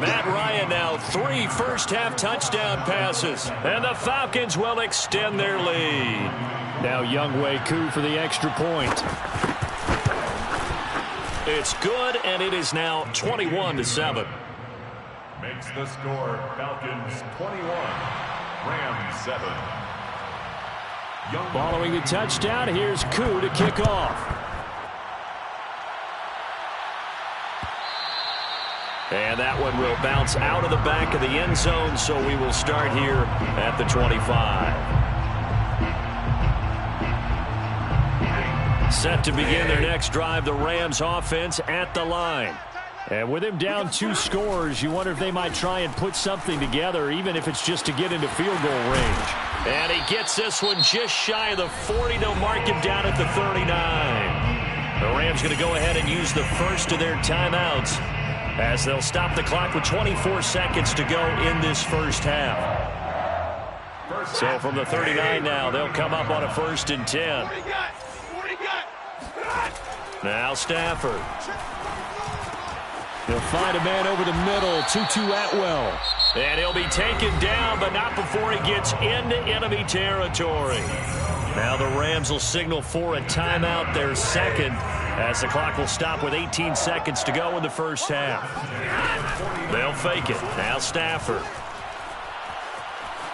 Matt Ryan now 3 first-half touchdown passes, and the Falcons will extend their lead. Now Younghoe Koo for the extra point. It's good, and it is now 21-7. Makes the score Falcons 21, Rams 7. Following the touchdown, here's Koo to kick off. And that one will bounce out of the back of the end zone, so we will start here at the 25. Set to begin their next drive, the Rams offense at the line. And with him down 2 scores, you wonder if they might try and put something together, even if it's just to get into field goal range. And he gets this one just shy of the 40. They'll mark him down at the 39. The Rams going to go ahead and use the first of their timeouts as they'll stop the clock with 24 seconds to go in this first half. So from the 39 now, they'll come up on a 1st and 10. Now Stafford. He'll find a man over the middle, Tutu Atwell. And he'll be taken down, but not before he gets into enemy territory. Now the Rams will signal for a timeout, their second, as the clock will stop with 18 seconds to go in the first half. They'll fake it. Now Stafford.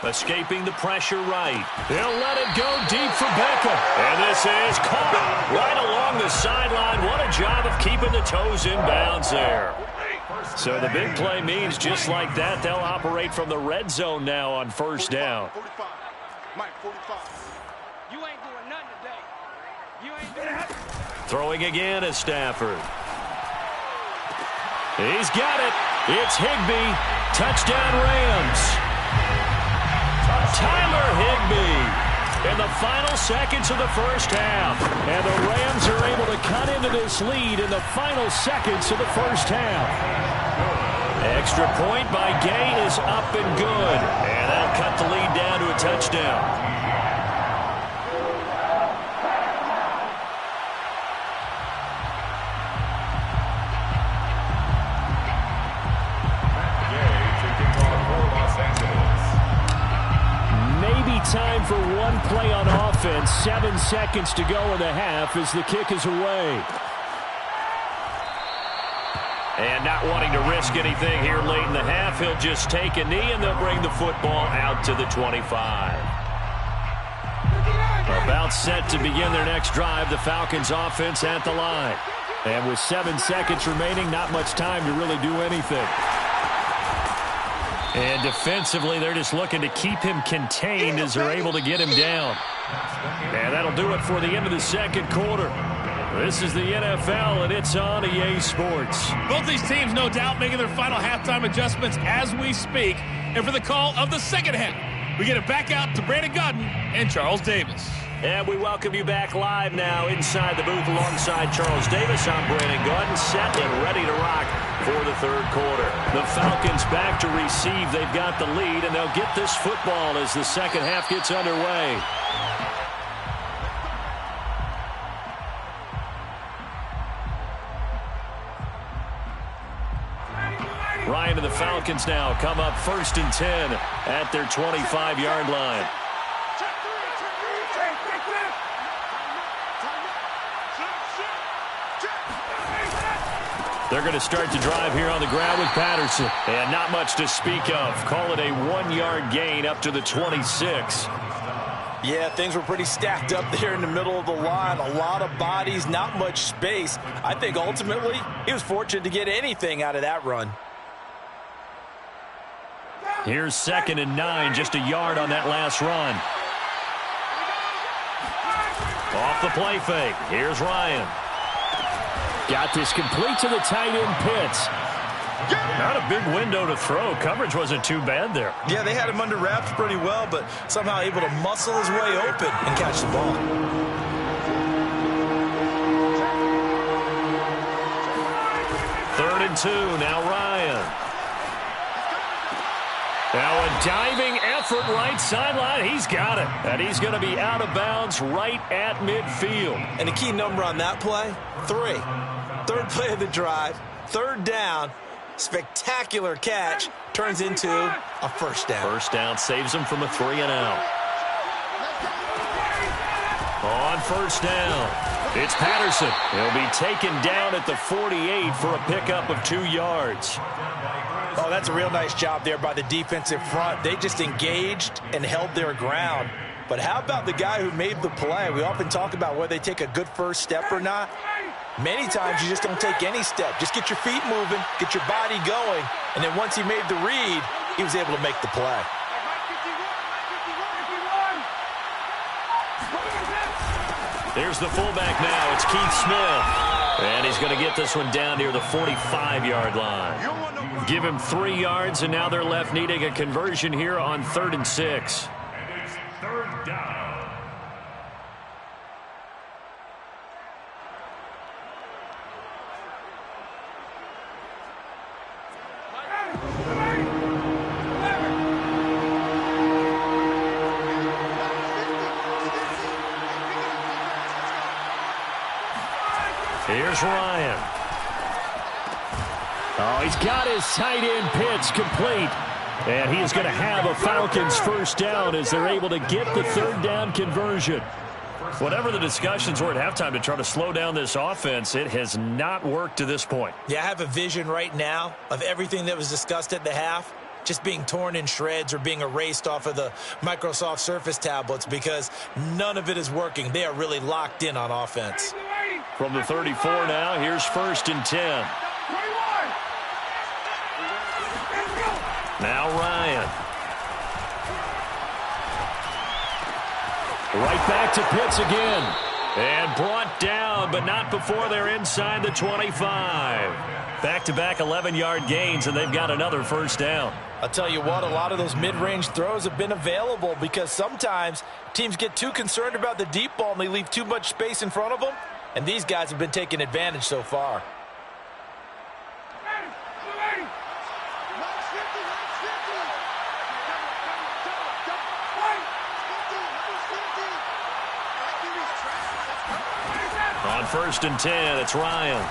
Escaping the pressure right. They'll let it go deep for Beckham. And this is caught right along the sideline. What a job of keeping the toes in bounds there. So the big play means just like that, they'll operate from the red zone now on 1st down. 45. Mike, 45. You ain't doing nothing today. You ain't doing nothing. Throwing again is Stafford. He's got it. It's Higbee. Touchdown Rams. Tyler Higbee in the final seconds of the first half. And the Rams are able to cut into this lead in the final seconds of the first half. Extra point by Gay is up and good. And that'll cut the lead down to a touchdown. Time for one play on offense. 7 seconds to go in the half as the kick is away. And not wanting to risk anything here late in the half, he'll just take a knee and they'll bring the football out to the 25. About set to begin their next drive, the Falcons offense at the line. And with 7 seconds remaining, not much time to really do anything. And defensively, they're just looking to keep him contained as they're able to get him down. And that'll do it for the end of the second quarter. This is the NFL, and it's on EA Sports. Both these teams, no doubt, making their final halftime adjustments as we speak. And for the call of the second half, we get it back out to Brandon Godden and Charles Davis. And we welcome you back live now inside the booth alongside Charles Davis. I'm Brandon Godden, set and ready to rock for the third quarter. The Falcons back to receive. They've got the lead, and they'll get this football as the second half gets underway. Ryan and the Falcons now come up 1st and 10 at their 25-yard line. They're going to start to drive here on the ground with Patterson. And not much to speak of. Call it a 1-yard gain up to the 26. Yeah, things were pretty stacked up there in the middle of the line. A lot of bodies, not much space. I think ultimately he was fortunate to get anything out of that run. Here's 2nd and 9, just a yard on that last run. Off the play fake. Here's Ryan. Got this complete to the tight end Pitts. Not a big window to throw. Coverage wasn't too bad there. Yeah, they had him under wraps pretty well, but somehow able to muscle his way open and catch the ball. Third and 2, now Ryan. Now a diving effort right sideline. He's got it. And he's going to be out of bounds right at midfield. And the key number on that play, 3. Third play of the drive, 3rd down, spectacular catch, turns into a 1st down. 1st down saves him from a 3 and out. On 1st down, it's Patterson. He'll be taken down at the 48 for a pickup of 2 yards. Oh, that's a real nice job there by the defensive front. They just engaged and held their ground. But how about the guy who made the play? We often talk about whether they take a good first step or not. Many times you just don't take any step. Just get your feet moving, get your body going, and then once he made the read, he was able to make the play. There's the fullback now. It's Keith Smith. And he's going to get this one down near the 45-yard line. Give him 3 yards, and now they're left needing a conversion here on 3rd and 6. And it's 3rd down. Here's Ryan. Oh, he's got his tight end pitch complete. And he's going to have a Falcons first down as they're able to get the 3rd down conversion. Whatever the discussions were at halftime to try to slow down this offense, it has not worked to this point. Yeah, I have a vision right now of everything that was discussed at the half just being torn in shreds or being erased off of the Microsoft Surface tablets because none of it is working. They are really locked in on offense. From the 34 now, here's 1st and 10. Now Ryan. Right back to Pitts again. And brought down, but not before they're inside the 25. Back-to-back 11-yard gains, and they've got another first down. I'll tell you what, a lot of those mid-range throws have been available because sometimes teams get too concerned about the deep ball and they leave too much space in front of them, and these guys have been taking advantage so far. On 1st and 10, it's Ryan.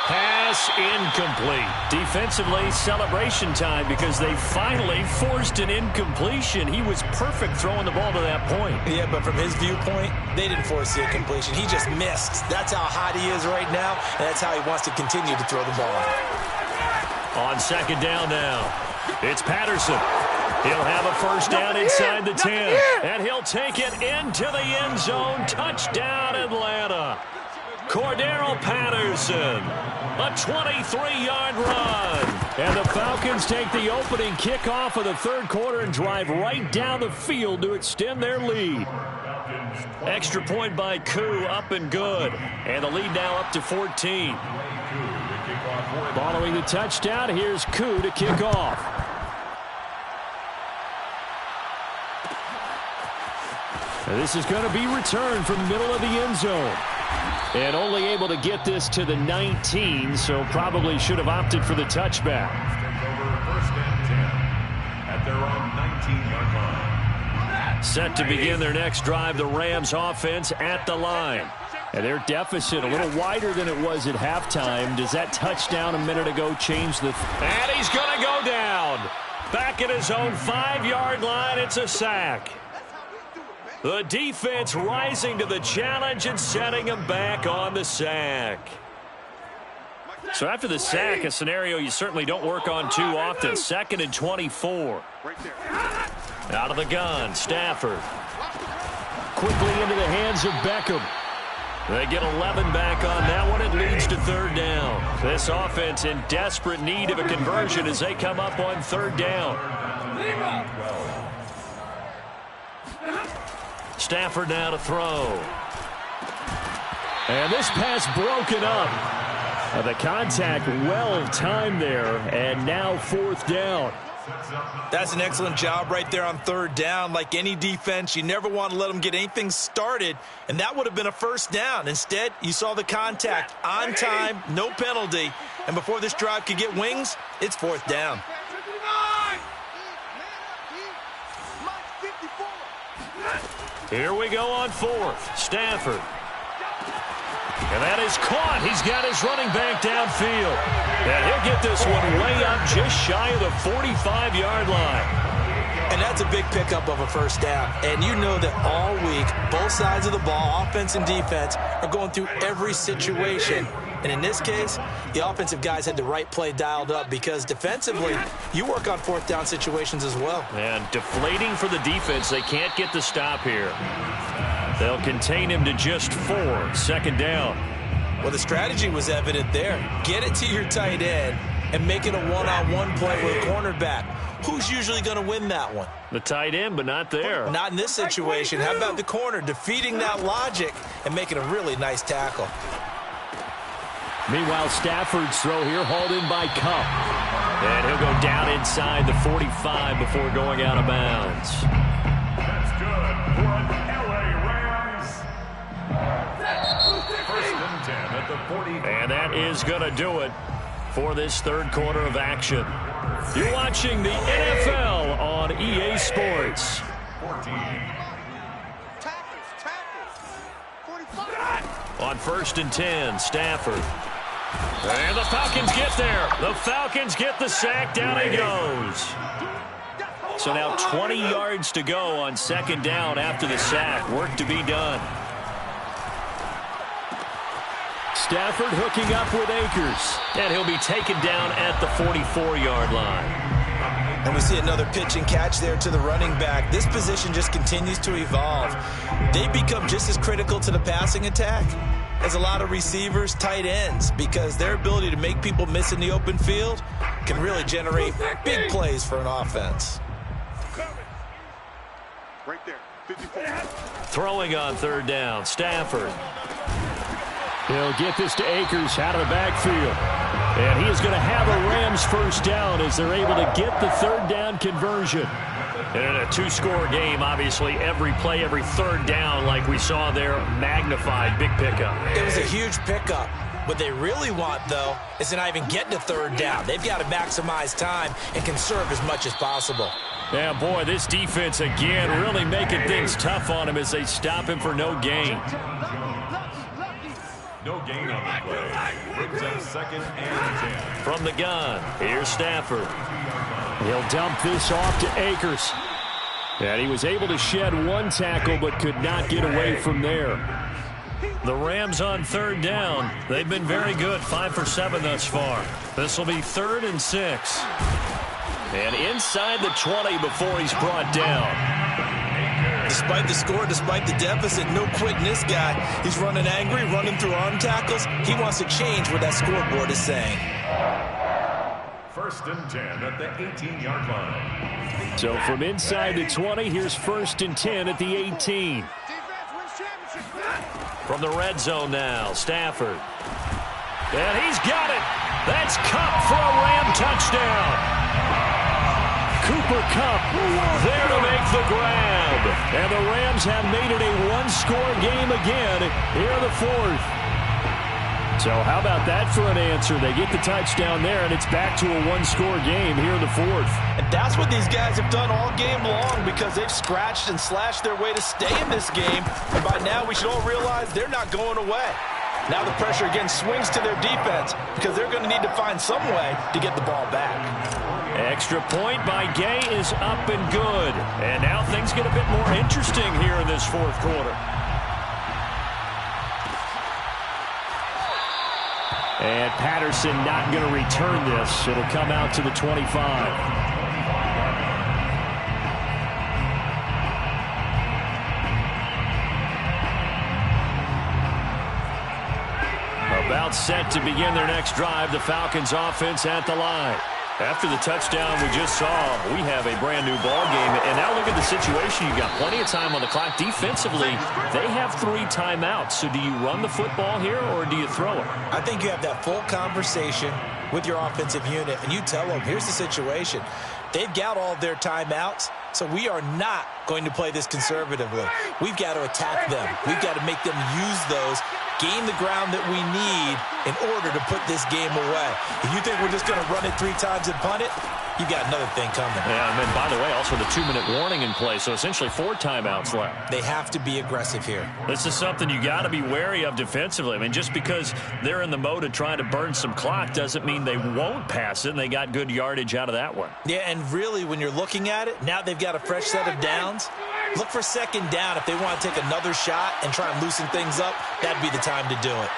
Pass incomplete. Defensively, celebration time because they finally forced an incompletion. He was perfect throwing the ball to that point. Yeah, but from his viewpoint, they didn't force the incompletion. He just missed. That's how hot he is right now, and that's how he wants to continue to throw the ball. On 2nd down now, it's Patterson. He'll have a first down inside the 10, and he'll take it into the end zone. Touchdown, Atlanta. Cordero Patterson, a 23-yard run. And the Falcons take the opening kickoff of the 3rd quarter and drive right down the field to extend their lead. Extra point by Koo, up and good. And the lead now up to 14. Following the touchdown, here's Koo to kick off. And this is going to be returned from the middle of the end zone. And only able to get this to the 19, so probably should have opted for the touchback. At their own 19-yard line. Set to begin their next drive, the Rams offense at the line. And their deficit a little wider than it was at halftime. Does that touchdown a minute ago change the... And he's going to go down. Back at his own 5-yard line, it's a sack. The defense rising to the challenge and setting him back on the sack. So after the sack, a scenario you certainly don't work on too often. 2nd and 24. Out of the gun, Stafford. Quickly into the hands of Beckham. They get 11 back on that one. It leads to 3rd down. This offense in desperate need of a conversion as they come up on 3rd down. Stafford now to throw. And this pass broken up. The contact well timed there, and now 4th down. That's an excellent job right there on 3rd down. Like any defense, you never want to let them get anything started, and that would have been a first down. Instead, you saw the contact on time, no penalty, and before this drive could get wings, it's 4th down. Here we go on 4th. Stafford. And that is caught. He's got his running back downfield. And he'll get this one way up just shy of the 45-yard line. And that's a big pickup of a first down. And you know that all week, both sides of the ball, offense and defense, are going through every situation. And in this case, the offensive guys had the right play dialed up because defensively, you work on 4th down situations as well. And deflating for the defense. They can't get the stop here. They'll contain him to just 4. 2nd down. Well, the strategy was evident there. Get it to your tight end, and make it a one-on-one play with a cornerback. Who's usually going to win that one? The tight end, but not there. Not in this situation. How about the corner defeating that logic and making a really nice tackle? Meanwhile, Stafford's throw here hauled in by Cup. And he'll go down inside the 45 before going out of bounds. That's good for an LA Rams. First and 10 at the 40. And that is going to do it for this third quarter of action. You're watching the NFL on EA Sports. 14. Tackles. 45. On first and 10, Stafford. And the Falcons get there. The Falcons get the sack. Down he goes. So now 20 yards to go on second down after the sack. Work to be done. Stafford hooking up with Akers. And he'll be taken down at the 44-yard line. And we see another pitch and catch there to the running back. This position just continues to evolve. They become just as critical to the passing attack as a lot of receivers, tight ends, because their ability to make people miss in the open field can really generate big plays for an offense. Right there. 54. Throwing on third down, Stafford. He'll get this to Akers out of the backfield. And he is going to have a Rams first down as they're able to get the third down conversion. And in a two-score game, obviously, every play, every third down, like we saw there, magnified, big pickup. It was a huge pickup. What they really want, though, is to not even get to third down. They've got to maximize time and conserve as much as possible. Yeah, boy, this defense, again, really making things tough on him as they stop him for no gain. No gain on the play. Brings up second and 10. From the gun, here's Stafford. He'll dump this off to Akers. And he was able to shed one tackle but could not get away from there. The Rams on third down. They've been very good, 5 for 7 thus far. This will be 3rd and 6. And inside the 20 before he's brought down. Despite the score, despite the deficit, no quitting this guy. He's running angry, running through arm tackles. He wants to change what that scoreboard is saying. First and 10 at the 18-yard line. So from inside the 20, here's 1st and 10 at the 18. From the red zone now, Stafford. And he's got it. That's Cup for a Ram touchdown. Cooper Kupp there to make the grab. And the Rams have made it a one-score game again here in the 4th. So how about that for an answer? They get the touchdown there, and it's back to a one-score game here in the 4th. And that's what these guys have done all game long because they've scratched and slashed their way to stay in this game. And by now, we should all realize they're not going away. Now the pressure again swings to their defense because they're going to need to find some way to get the ball back. Extra point by Gay is up and good. And now things get a bit more interesting here in this 4th quarter. And Patterson not going to return this. It'll come out to the 25. About set to begin their next drive, the Falcons offense at the line. After the touchdown we just saw, we have a brand new ball game. And now look at the situation. You've got plenty of time on the clock. Defensively, they have 3 timeouts. So do you run the football here or do you throw it? I think you have that full conversation with your offensive unit, and you tell them, here's the situation. They've got all of their timeouts, so we are not going to play this conservatively. We've got to attack them. We've got to make them use those, gain the ground that we need in order to put this game away. If you think we're just going to run it 3 times and punt it, you've got another thing coming. Yeah, and then, by the way, also the 2-minute warning in play, so essentially 4 timeouts left. They have to be aggressive here. This is something you got to be wary of defensively. I mean, just because they're in the mode of trying to burn some clock doesn't mean they won't pass it, and they got good yardage out of that one. Yeah, and really, when you're looking at it, now they've got a fresh set of downs. Look for second down. If they want to take another shot and try and loosen things up, that'd be the time to do it.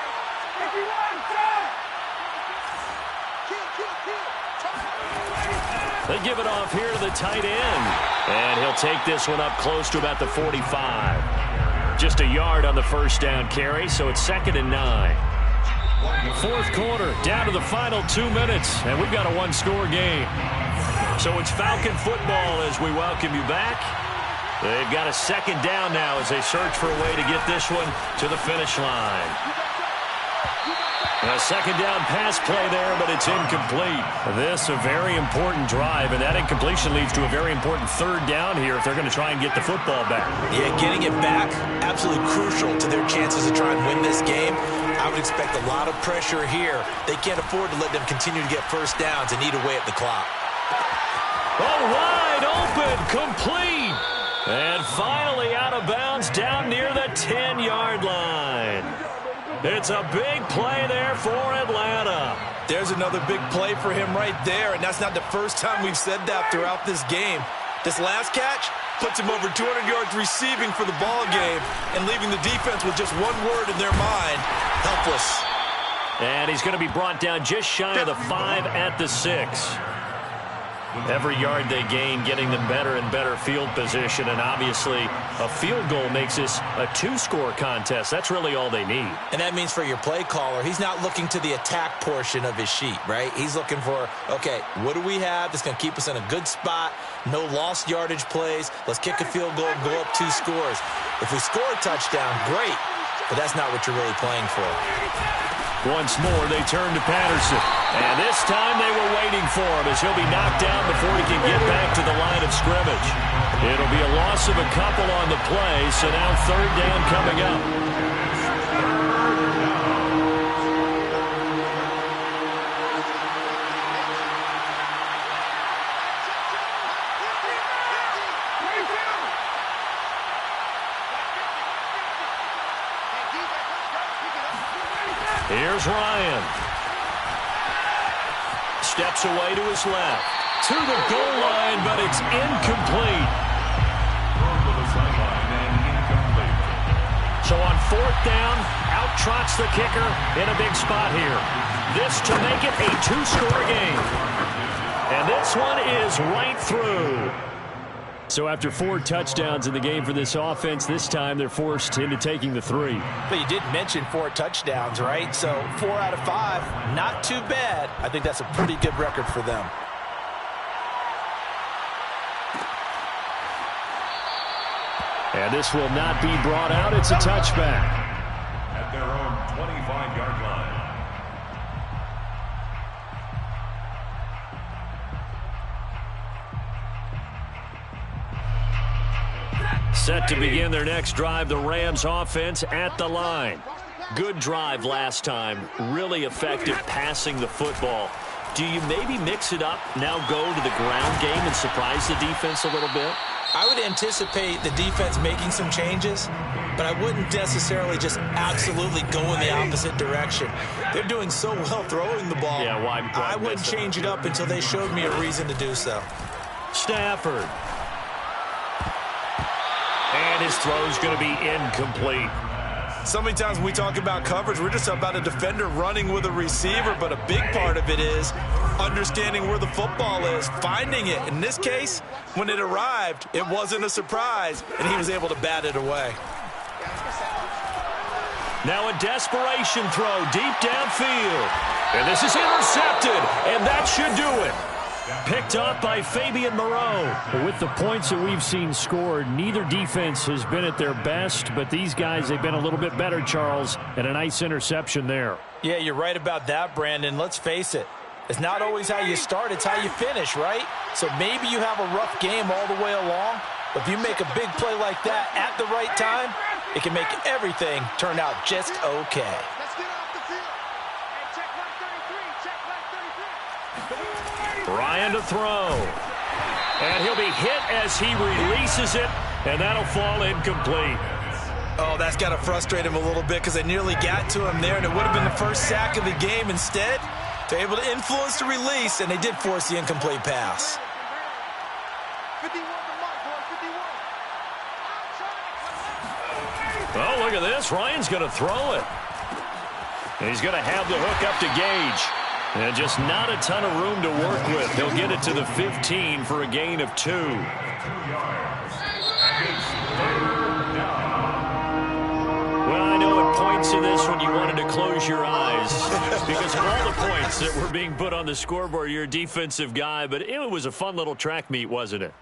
They give it off here to the tight end. And he'll take this one up close to about the 45. Just a yard on the first down carry, so it's 2nd and 9. Fourth quarter, down to the final 2 minutes, and we've got a one-score game. So it's Falcon football as we welcome you back. They've got a second down now as they search for a way to get this one to the finish line. A second down pass play there, but it's incomplete. This a very important drive, and that incompletion leads to a very important third down here if they're going to try and get the football back. Yeah, getting it back, absolutely crucial to their chances to try and win this game. I would expect a lot of pressure here. They can't afford to let them continue to get first downs and eat away at the clock. Oh, wide open, complete. And finally out of bounds down near the 10-yard line. It's a big play there for Atlanta. There's another big play for him right there, and that's not the first time we've said that throughout this game. This last catch puts him over 200 yards receiving for the ball game and leaving the defense with just one word in their mind: helpless. And he's going to be brought down just shy of the 5 at the 6. Every yard they gain getting them better and better field position, and obviously a field goal makes this a two-score contest. That's really all they need. And that means for your play caller, he's not looking to the attack portion of his sheet, right? He's looking for, okay, what do we have that's going to keep us in a good spot? No lost yardage plays. Let's kick a field goal and go up 2 scores. If we score a touchdown, great, but that's not what you're really playing for. Once more, they turn to Patterson. And this time they were waiting for him as he'll be knocked down before he can get back to the line of scrimmage. It'll be a loss of a couple on the play, so now third down coming up. Here's Ryan. Steps away to his left. To the goal line, but it's incomplete. So on fourth down, out trots the kicker in a big spot here. This to make it a two-score game. And this one is right through. So after 4 touchdowns in the game for this offense, this time they're forced into taking the 3. But you did mention 4 touchdowns, right? So 4 out of 5, not too bad. I think that's a pretty good record for them. And this will not be brought out. It's a touchback. At their own 25-yard line. Set to begin their next drive, the Rams offense at the line. Good drive last time. Really effective passing the football. Do you maybe mix it up, now go to the ground game and surprise the defense a little bit? I would anticipate the defense making some changes, but I wouldn't necessarily just absolutely go in the opposite direction. They're doing so well throwing the ball. Yeah, why I wouldn't change it up until they showed me a reason to do so. Stafford. And his throw's going to be incomplete. So many times when we talk about coverage, we're just about a defender running with a receiver, but a big part of it is understanding where the football is, finding it. In this case, when it arrived, it wasn't a surprise, and he was able to bat it away. Now a desperation throw deep downfield. And this is intercepted, and that should do it. Picked up by Fabian Moreau. With the points that we've seen scored, neither defense has been at their best, but these guys, they've been a little bit better, Charles, and a nice interception there. Yeah, you're right about that, Brandon. Let's face it. It's not always how you start, it's how you finish, right? So maybe you have a rough game all the way along, but if you make a big play like that at the right time, it can make everything turn out just okay. Ryan to throw. And he'll be hit as he releases it, and that'll fall incomplete. Oh, that's got to frustrate him a little bit because they nearly got to him there, and it would have been the first sack of the game. Instead, they're able to influence the release, and they did force the incomplete pass. Oh, look at this. Ryan's going to throw it. And he's going to have the hook up to Gage. And just not a ton of room to work with. He'll get it to the 15 for a gain of 2. Well, I know at points in this when one you wanted to close your eyes because of all the points that were being put on the scoreboard. You're a defensive guy, but it was a fun little track meet, wasn't it?